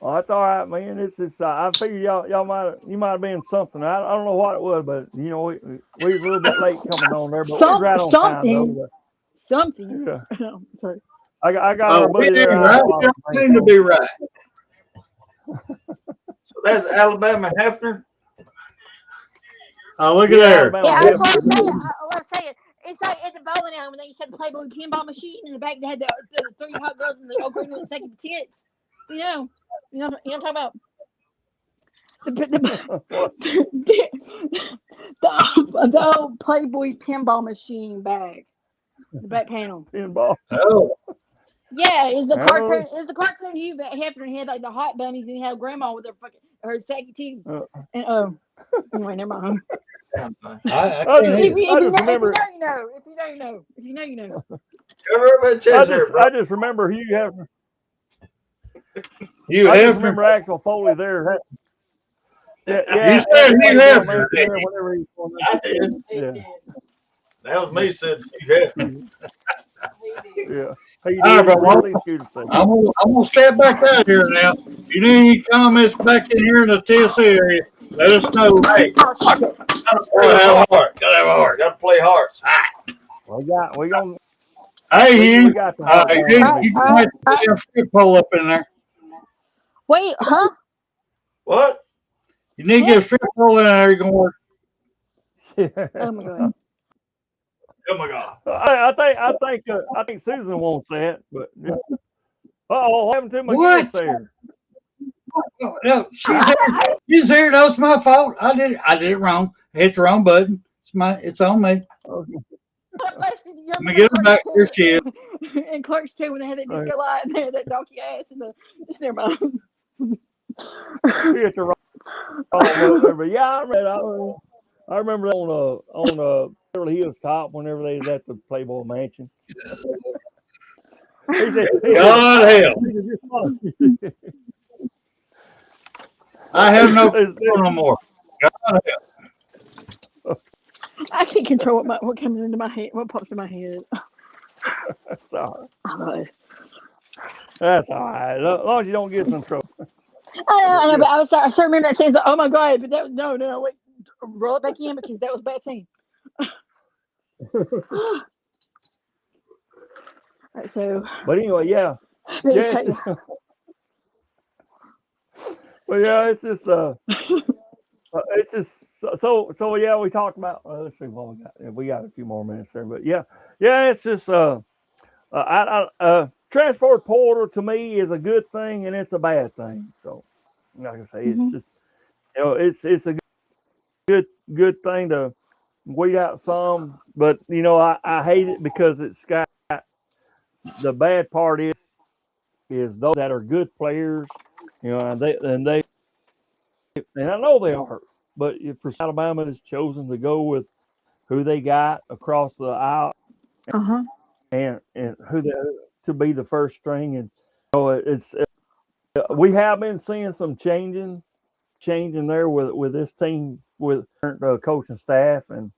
F: Well, that's all right, man. It's just I figured you might have been something. I don't know what it was, but you know we was a little bit late coming on there, but we was right on time though.
G: Something.
F: Yeah.
G: Sorry.
F: I got our buddy there.
H: Right. You don't seem to be right. So that's Alabama Hefner. Oh, look at there.
G: Yeah, that's what I'm saying. I was saying. It's like at the bowling alley when they said the Playboy pinball machine in the back. They had the 3 hot girls in the old green with the second tits. You know what I'm talking about. The old Playboy pinball machine bag, the back panel.
F: Pinball.
H: Oh.
G: Yeah, it's the cartoon. It's the cartoon Hugh Hefner had like the hot bunnies and he had grandma with her saggy titties. And anyway, never mind.
F: If you
G: know, you know.
F: I just remember Hugh Hefner. I just remember Axel Foley there. Yeah.
H: You said Hugh Hefner.
F: I did. Yeah.
H: That was me said Hugh Hefner.
F: Yeah.
H: All right, I'm gonna step back out here now. If you need any comments back in here in the Tennessee area, let us know. Hey, gotta have a heart. Gotta have a heart. Gotta play hard.
F: We gonna.
H: Hey, Hugh.
F: We got the
H: you might put your strip pole up in there.
G: Wait, huh?
H: What? You need to get a strip pole in there. You're gonna work.
G: Oh my god.
H: Oh my god!
F: I think Susan wants that, but what happened to my guest there?
H: No, she's here. That was my fault. I did it wrong. I hit the wrong button. It's on me.
F: Okay.
H: Let me get her back. Here she is.
G: And Clark's too when they had that disco light and they had that donkey ass and it's never mind.
F: We hit the wrong button, but yeah, I remember that on Beverly Hills Cop whenever they was at the Playboy Mansion.
H: God help. I have no control no more. God help.
G: I can't control what comes into my head, what pops in my head.
F: That's all right.
G: Oh.
F: That's all right. As long as you don't get in trouble.
G: I know, but I still remember that saying, oh my god, but that no, wait, roll it back in because that was a bad scene. So,
F: but anyway, yeah, it's just, well, yeah, it's just so yeah. We talked about. Let's see what we got. We got a few more minutes there, but yeah, it's just transport portal to me is a good thing and it's a bad thing. So, like I say, it's just it's a good thing to weed out some, but I hate it because it's got the bad part is those that are good players, and I know they are, but if Alabama has chosen to go with who they got across the aisle, and who to be the first string, and it's we have been seeing some changing there with this team with current coaching staff, and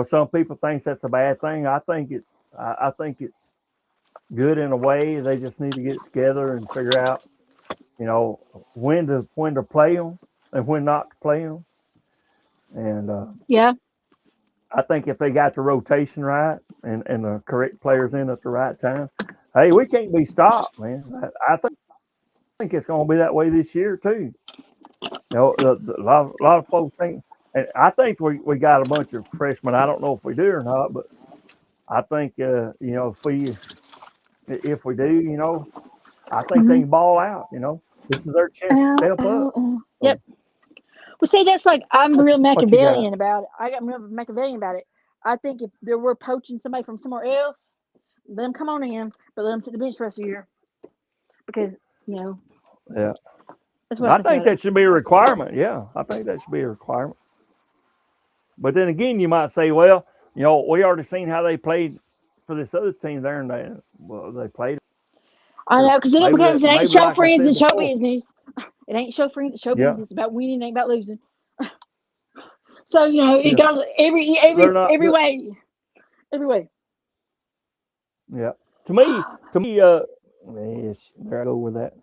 F: some people think that's a bad thing. I think it's good in a way. They just need to get together and figure out, when to play them and when not to play them. And
G: yeah,
F: I think if they got the rotation right and the correct players in at the right time, hey, we can't be stopped, man. I think it's going to be that way this year too. A lot of folks think, and I think we got a bunch of freshmen. I don't know if we do or not, but I think if we do, I think they can ball out. This is their chance to step up.
G: Yep. Well, see, that's like I'm real Machiavellian about it. I got real Machiavellian about it. I think if there were poaching somebody from somewhere else, let them come on in, but let them sit the bench for the rest of the year because
F: Yeah.
G: That's what
F: I think that should be a requirement. Yeah, I think that should be a requirement. But then again, you might say, well, we already seen how they played for this other team there, and they played.
G: I know, because it ain't show friends and show
F: before.
G: business. It ain't show friends and show business. It's about winning, it ain't about losing. So it goes every way. Every way.
F: Yeah. To me, there I go with that.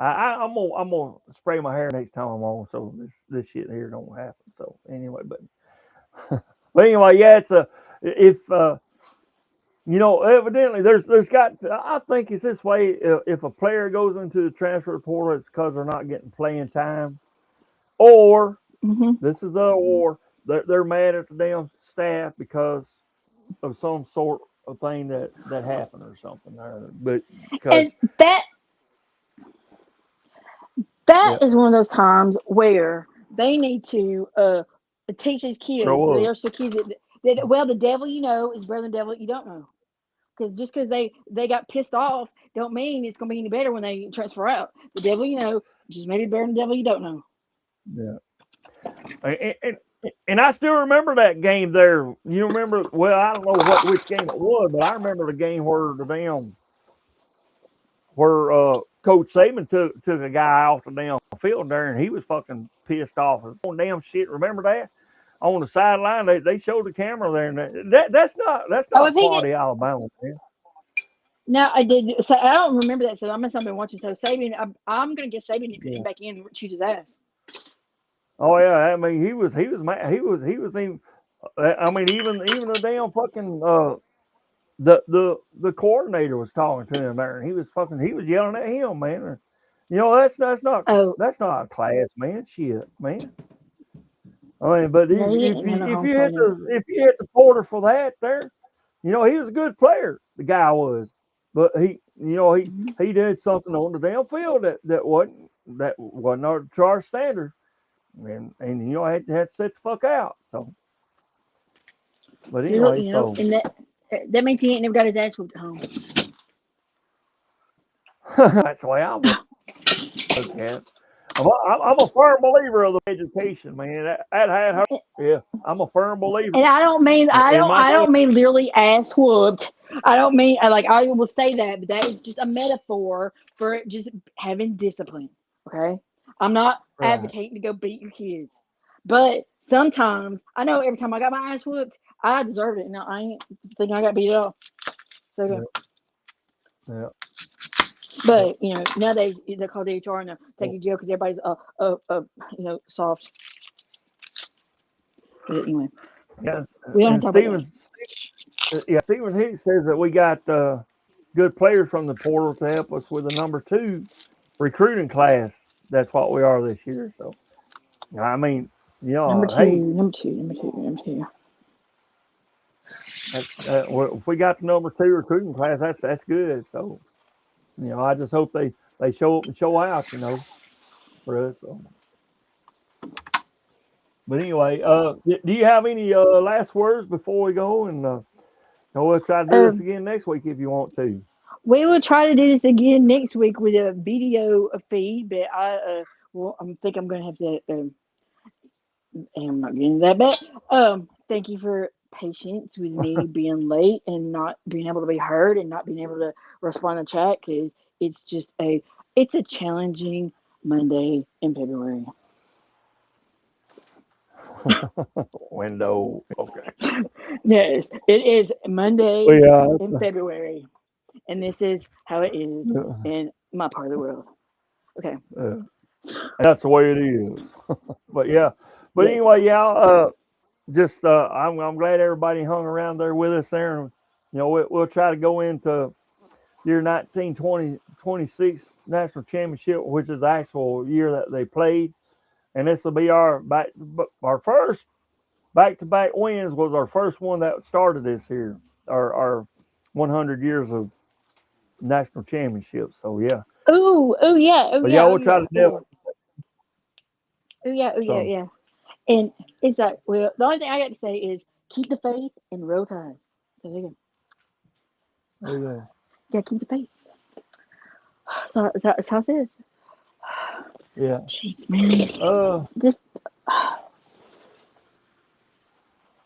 F: I'm gonna spray my hair next time I'm on, so this shit here don't happen. So anyway, but anyway, yeah, it's if evidently there's got. I think it's this way. If a player goes into the transfer portal, it's because they're not getting playing time, or this is a war. They're mad at the damn staff because of some sort of thing that happened or something. But
G: And that is one of those times where they need to teach these kids. There's the kids that well, the devil you know is better than the devil you don't know. Because just because they got pissed off, don't mean it's gonna be any better when they transfer out. The devil you know just maybe better than the devil you don't know.
F: Yeah. And I still remember that game there. You remember? Well, I don't know which game it was, but I remember the game where Coach Saban took a guy off the damn field there, and he was fucking pissed off. On damn shit. Remember that? On the sideline, they showed the camera there, and that's not quality Alabama, man.
G: No, I did. So I don't remember that. So I must not been watching. So Saban, I'm gonna get Saban to put him back in and shoot his ass.
F: Oh yeah, I mean he was mad. He was even. I mean even the damn fucking the coordinator was talking to him there, and he was yelling at him, man. That's not a class, man. Shit, man. I mean, but if you hit the Porter for that there, he was a good player. The guy was, but he did something on the damn field that wasn't up to our standard, and I had to set the fuck out. So, but anyway,
G: and that means he ain't never got his ass whooped at home.
F: That's the way I look at it. I'm a firm believer of the education, man. Yeah, I'm a firm believer.
G: And I don't mean literally ass whooped. I will say that, but that is just a metaphor for just having discipline. Okay, I'm not advocating to go beat your kids, but sometimes I know every time I got my ass whooped, I deserved it. Now I ain't thinking I got beat up. So
F: yeah.
G: But nowadays they're called HR and they're taking jail because everybody's soft. But anyway,
F: yeah.
G: We don't talk about that.
F: Stephen Hicks says that we got good players from the portal to help us with the number 2 recruiting class. That's what we are this year. So, I mean,
G: number two.
F: If we got the number 2 recruiting class, that's good. So, I just hope they show up and show out, for us. So. But anyway, do you have any last words before we go? And we'll try to do this again next week if you want to.
G: We will try to do this again next week with a video feed, but I think I'm going to have to. I'm not getting that bad. Thank you for patience with me being late and not being able to be heard and not being able to respond to chat because it's a challenging Monday in February.
F: Window. Okay.
G: Yes, it is Monday in February, and this is how it is in my part of the world. Okay.
F: That's the way it is. But yeah. But anyway, I'm glad everybody hung around there with us there. And, we'll try to go into year 1926 national championship, which is the actual year that they played. And this will be our first back-to-back wins was our first one that started this here, our 100 years of national championships. So, yeah.
G: Oh, yeah.
F: We'll try to do
G: it. Yeah. And it's like, well, the only thing I got to say is keep the faith and roll tide. So there you
F: go.
G: Yeah, keep the faith. So that's how it is.
F: Yeah.
G: Jeez, man.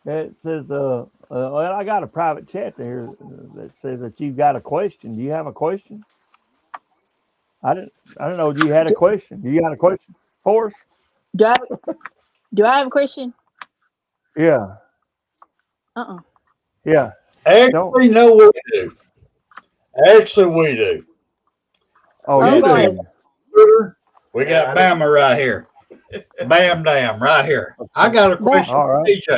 F: It says, I got a private chat there that says that you've got a question. Do you have a question? I don't know. Do you have a question? Do you got a question for us?
G: Do I have a question?
F: Yeah. Yeah.
H: Actually, no, we do. Actually, we do.
F: Oh, you do?
H: Scooter. We got Bama right here. Bam Dam right here. I got a question
F: All
H: for
F: right.
H: AJ.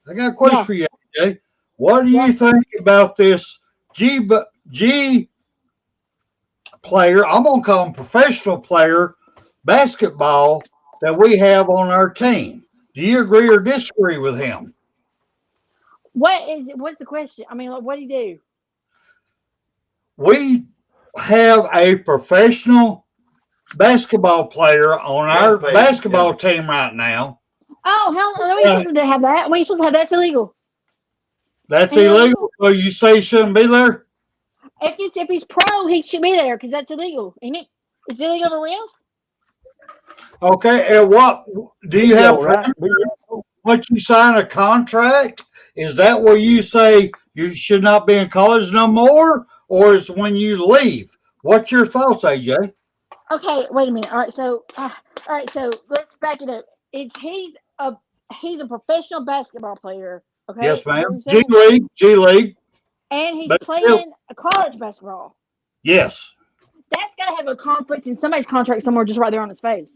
H: I got a question
G: Yeah.
H: for you, AJ. What do
G: Yeah.
H: you think about this G player? I'm gonna call him professional player basketball that we have on our team. Do you agree or disagree with him?
G: What's the question? I mean, like, what do you do?
H: We have a professional basketball player on our basketball team right now.
G: Oh, hell, we supposed to have that. We supposed to have that's illegal.
H: That's
G: Ain't that
H: illegal. So you say he shouldn't be there?
G: If he's pro, he should be there because that's illegal, ain't it? It's illegal everywhere else.
H: Okay. And what do you have?
F: Right?
H: Once you sign a contract, is that where you say you should not be in college no more, or is when you leave? What's your thoughts, AJ?
G: Okay, wait a minute. All right, so let's back it up. He's a professional basketball player. Okay,
H: Yes,
G: is that what
H: ma'am.
G: you're saying?
H: G League.
G: And he's
H: But still,
G: playing a college basketball.
H: yes.
G: That's got to have a conflict in somebody's contract somewhere, just right there on his face.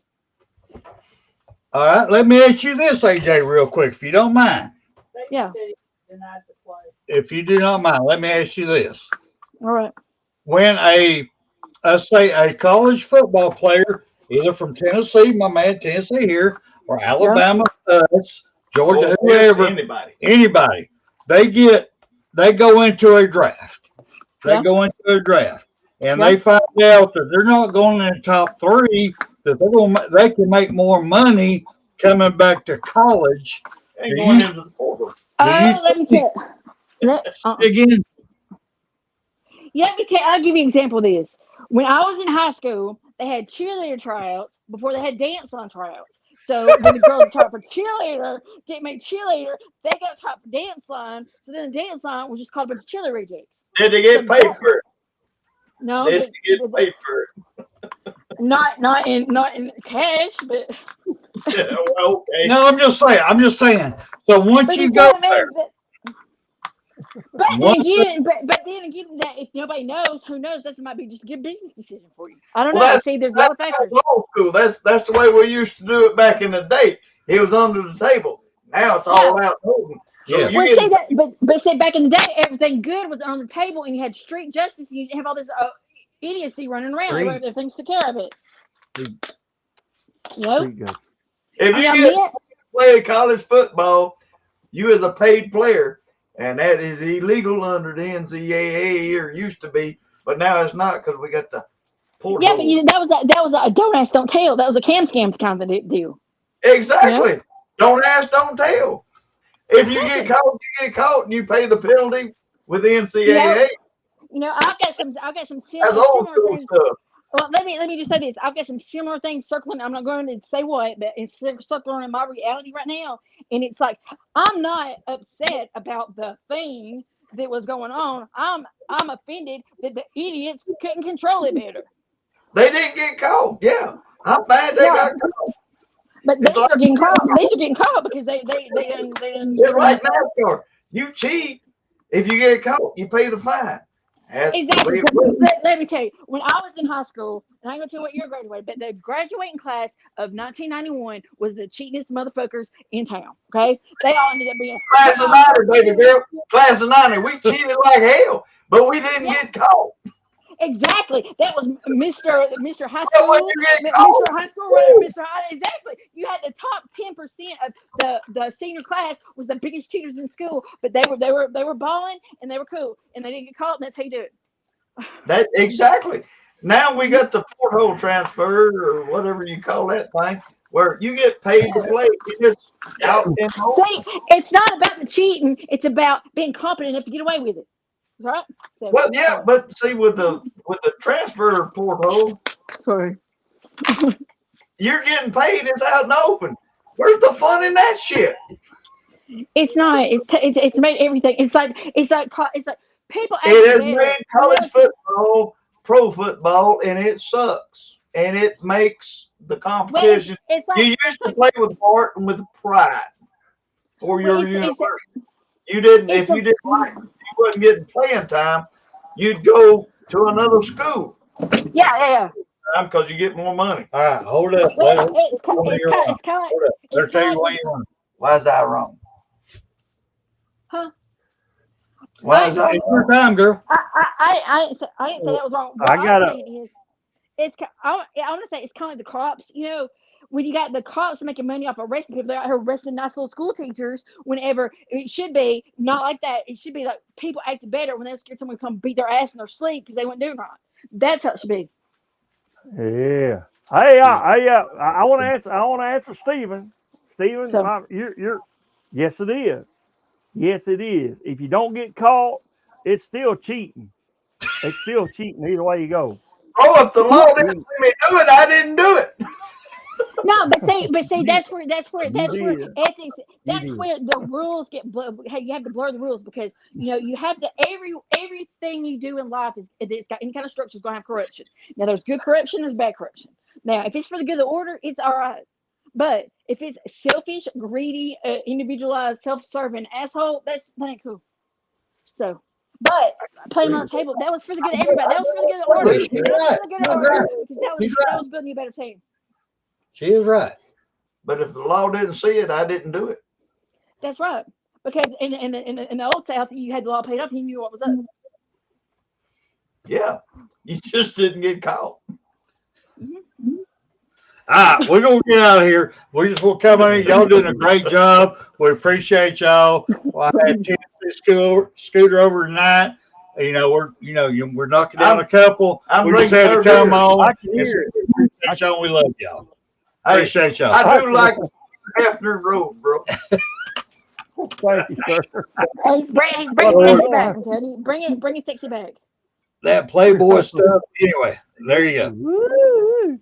H: All right. Let me ask you this, AJ, real quick, if you don't mind.
G: Yeah.
H: If you do not mind, let me ask you this.
G: All right.
H: When let's say a college football player, either from Tennessee, my man Tennessee here, or Alabama, Georgia, whoever, anybody, they go into a draft. They
G: Yeah.
H: go into a draft, and
G: Yeah.
H: they find out that they're not going in the top three. That they can make more money coming back to college.
G: Let me tell you.
H: Again,
G: Let me tell you, I'll give you an example of this. When I was in high school, they had cheerleader tryouts before they had dance line tryouts. So when the girls tried for cheerleader, didn't make cheerleader, they got tried for dance line. So then the dance line was just called a bunch of cheerleader rejects.
H: did they get paid for it?
G: No,
H: Did they get paid for it?
G: not in cash, but
H: Well, okay. No, I'm just saying. So once
G: but
H: you
G: you
H: go
G: see what I
H: there,
G: mean? But then again, that if nobody knows, who knows? That might be just a good business decision for you. I don't know. See, there's a lot of factors.
H: old school. That's the way we used to do it back in the day. It was under the table. Now it's all out open. So
G: Well, see that, but say back in the day, everything good was on the table, and you had street justice. And you didn't have all this idiocy running around. Everything's took care of it. You know.
H: If you get play college football, you as a paid player, and that is illegal under the NCAA, or used to be, but now it's not because we got the portal.
G: Yeah, but that was a don't ask, don't tell. That was a cam scam kind of deal.
H: Exactly.
G: You know?
H: Don't ask, don't tell. If you get caught, you get caught, and you pay the penalty with the NCAA.
G: You know, I've got some
H: That's
G: similar
H: old school
G: things.
H: stuff.
G: Well, let me just say this. I've got some similar things circling. I'm not going to say what, but it's circling in my reality right now. And it's like I'm not upset about the thing that was going on. I'm offended that the idiots couldn't control it better.
H: They didn't get caught. Yeah, I'm mad they got caught.
G: But these are getting caught. These are getting caught because they
H: It's like NASCAR. You cheat. If you get caught, you pay the fine.
G: Exactly. Let me tell you, when I was in high school, and I ain't gonna tell you what year I graduated, but the graduating class of 1991 was the cheatingest motherfuckers in town. Okay, they all ended up being
H: class of 90, baby girl. Class of 90. We cheated like hell, but we didn't get caught.
G: Exactly. That was Mr. High School. Mr. High School running Mr. High. Exactly. You had the top 10% of the senior class was the biggest cheaters in school, but they were balling and they were cool and they didn't get caught. And that's how you do it.
H: That exactly. Now we got the porthole transfer or whatever you call that thing, where you get paid to play. You just out in home.
G: See, it's not about the cheating. It's about being competent enough to get away with it. Right? So,
H: well, yeah, but see, with the transfer porthole,
G: sorry,
H: you're getting paid. It's out in the open. Where's the fun in that shit?
G: It's not. It's made everything. It's like people.
H: It has made college football, pro football, and it sucks. And it makes the competition. You used to play with heart and with pride for your university. You didn't. If you didn't like, you wasn't getting playing time, you'd go to another school.
G: Yeah.
H: time because you get more money. All right, hold up. Let her,
G: It's kind of
H: hold up. Let her tell you why you wrong. Why is that wrong?
G: huh?
H: Why is that? It's your time, girl.
G: I didn't say that was wrong. What
F: I
G: I'm
F: got
G: saying is, I want to say it's kind of like the cops. You know, when you got the cops making money off arresting people, they're out here arresting nice little school teachers. Whenever it should be not like that. It should be like people acting better when they're scared someone to come beat their ass in their sleep because they weren't doing right. That's how it should be.
F: Yeah. Hey, I want to answer. I want to answer Stephen. Stephen,
G: So
F: you're. Yes, it is. Yes, it is. If you don't get caught, it's still cheating. It's still cheating either way you go.
H: Oh, if the law didn't see me do it, I didn't do it.
G: no, but see,
F: You,
G: that's where
F: you did.
G: ethics.
F: You
G: That's
F: did.
G: where the rules get blurred. You have to blur the rules because you have to everything you do in life is it's got any kind of structure is going to have corruption. Now there's good corruption, there's bad corruption. Now if it's for the good of the order, it's all right. But if it's selfish, greedy, individualized, self-serving asshole, that ain't cool. So, but playing on the table, that was for the good of everybody. That was for the good of the order.
H: She's
G: That was
H: right.
G: for the good of the order because that was building a better team.
H: She is right. But if the law didn't see it, I didn't do it.
G: That's right. Because in the old South, you had the law paid up, and you knew what was up.
H: Yeah. You just didn't get caught.
G: Mm-hmm.
H: All right, we're gonna get out of here. We just want to come in. Y'all doing a great job. We appreciate y'all. Well, I had Tennessee Scooter over tonight. We're knocking down a couple. We just had to come on.
F: I can hear it.
H: We appreciate y'all. We love y'all. Appreciate y'all. I do like Hefner Road, bro.
F: Thank you, sir.
G: Hey, bring sexy back, I'm telling you. Bring it sexy back.
H: That Playboy stuff. Anyway, there you go.
F: Woo.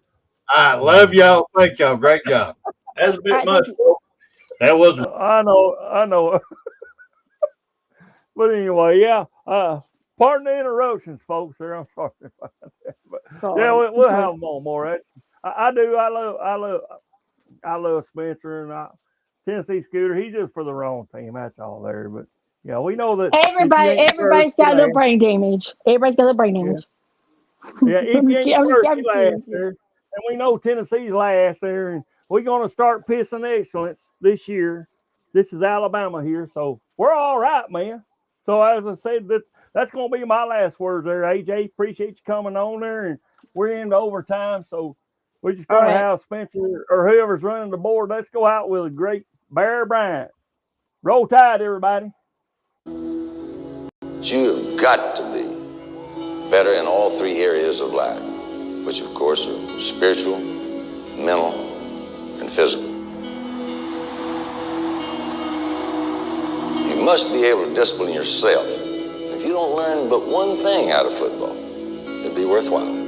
H: I love y'all. Thank y'all. Great job. That's a bit
G: All right,
H: much. That was.
F: I know. But anyway, yeah. Pardon the interruptions, folks. There, I'm sorry about that. But yeah, we'll have them on more. I do. I love Spencer and Tennessee Scooter. He's just for the wrong team. That's all there. But yeah, we know that
G: Everybody's got a little brain damage. Everybody's got a little brain damage.
F: Yeah, if you ain't first,
G: I'm
F: you
G: just
F: last
G: kidding.
F: there. And we know Tennessee's last there. And we're going to start pissing excellence this year. This is Alabama here. So we're all right, man. So as I said, that's going to be my last words there, AJ. Appreciate you coming on there. And we're into overtime. So we're just going to have Spencer or whoever's running the board. Let's go out with a great Bear Bryant. Roll Tide, everybody.
B: You've got to be better in all three areas of life, which of course are spiritual, mental, and physical. You must be able to discipline yourself. If you don't learn but one thing out of football, it'll be worthwhile.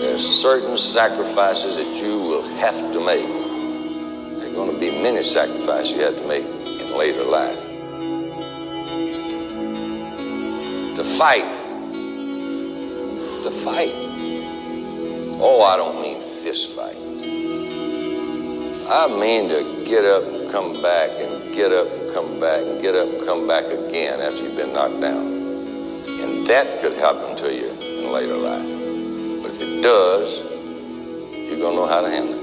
B: There's certain sacrifices that you will have to make. There are going to be many sacrifices you have to make in later life. To fight. Oh, I don't mean fist fight. I mean to get up and come back and get up and come back and get up and come back again after you've been knocked down. And that could happen to you in later life. But if it does, you're going to know how to handle it.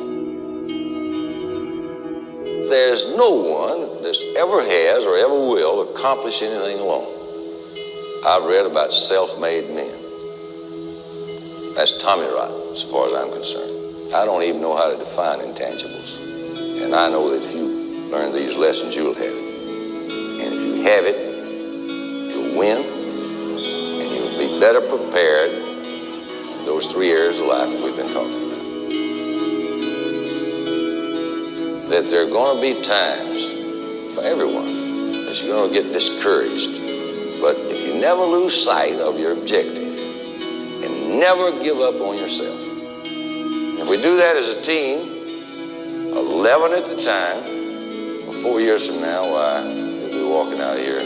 B: There's no one that ever has or ever will accomplish anything alone. I've read about self-made men. That's Tommy Rot, as far as I'm concerned. I don't even know how to define intangibles. And I know that if you learn these lessons, you'll have it. And if you have it, you'll win, and you'll be better prepared in those three areas of life that we've been talking about. That there are going to be times for everyone that you're going to get discouraged. But if you never lose sight of your objective and never give up on yourself, if we do that as a team, 11 at the time, 4 years from now, why, we'll be walking out of here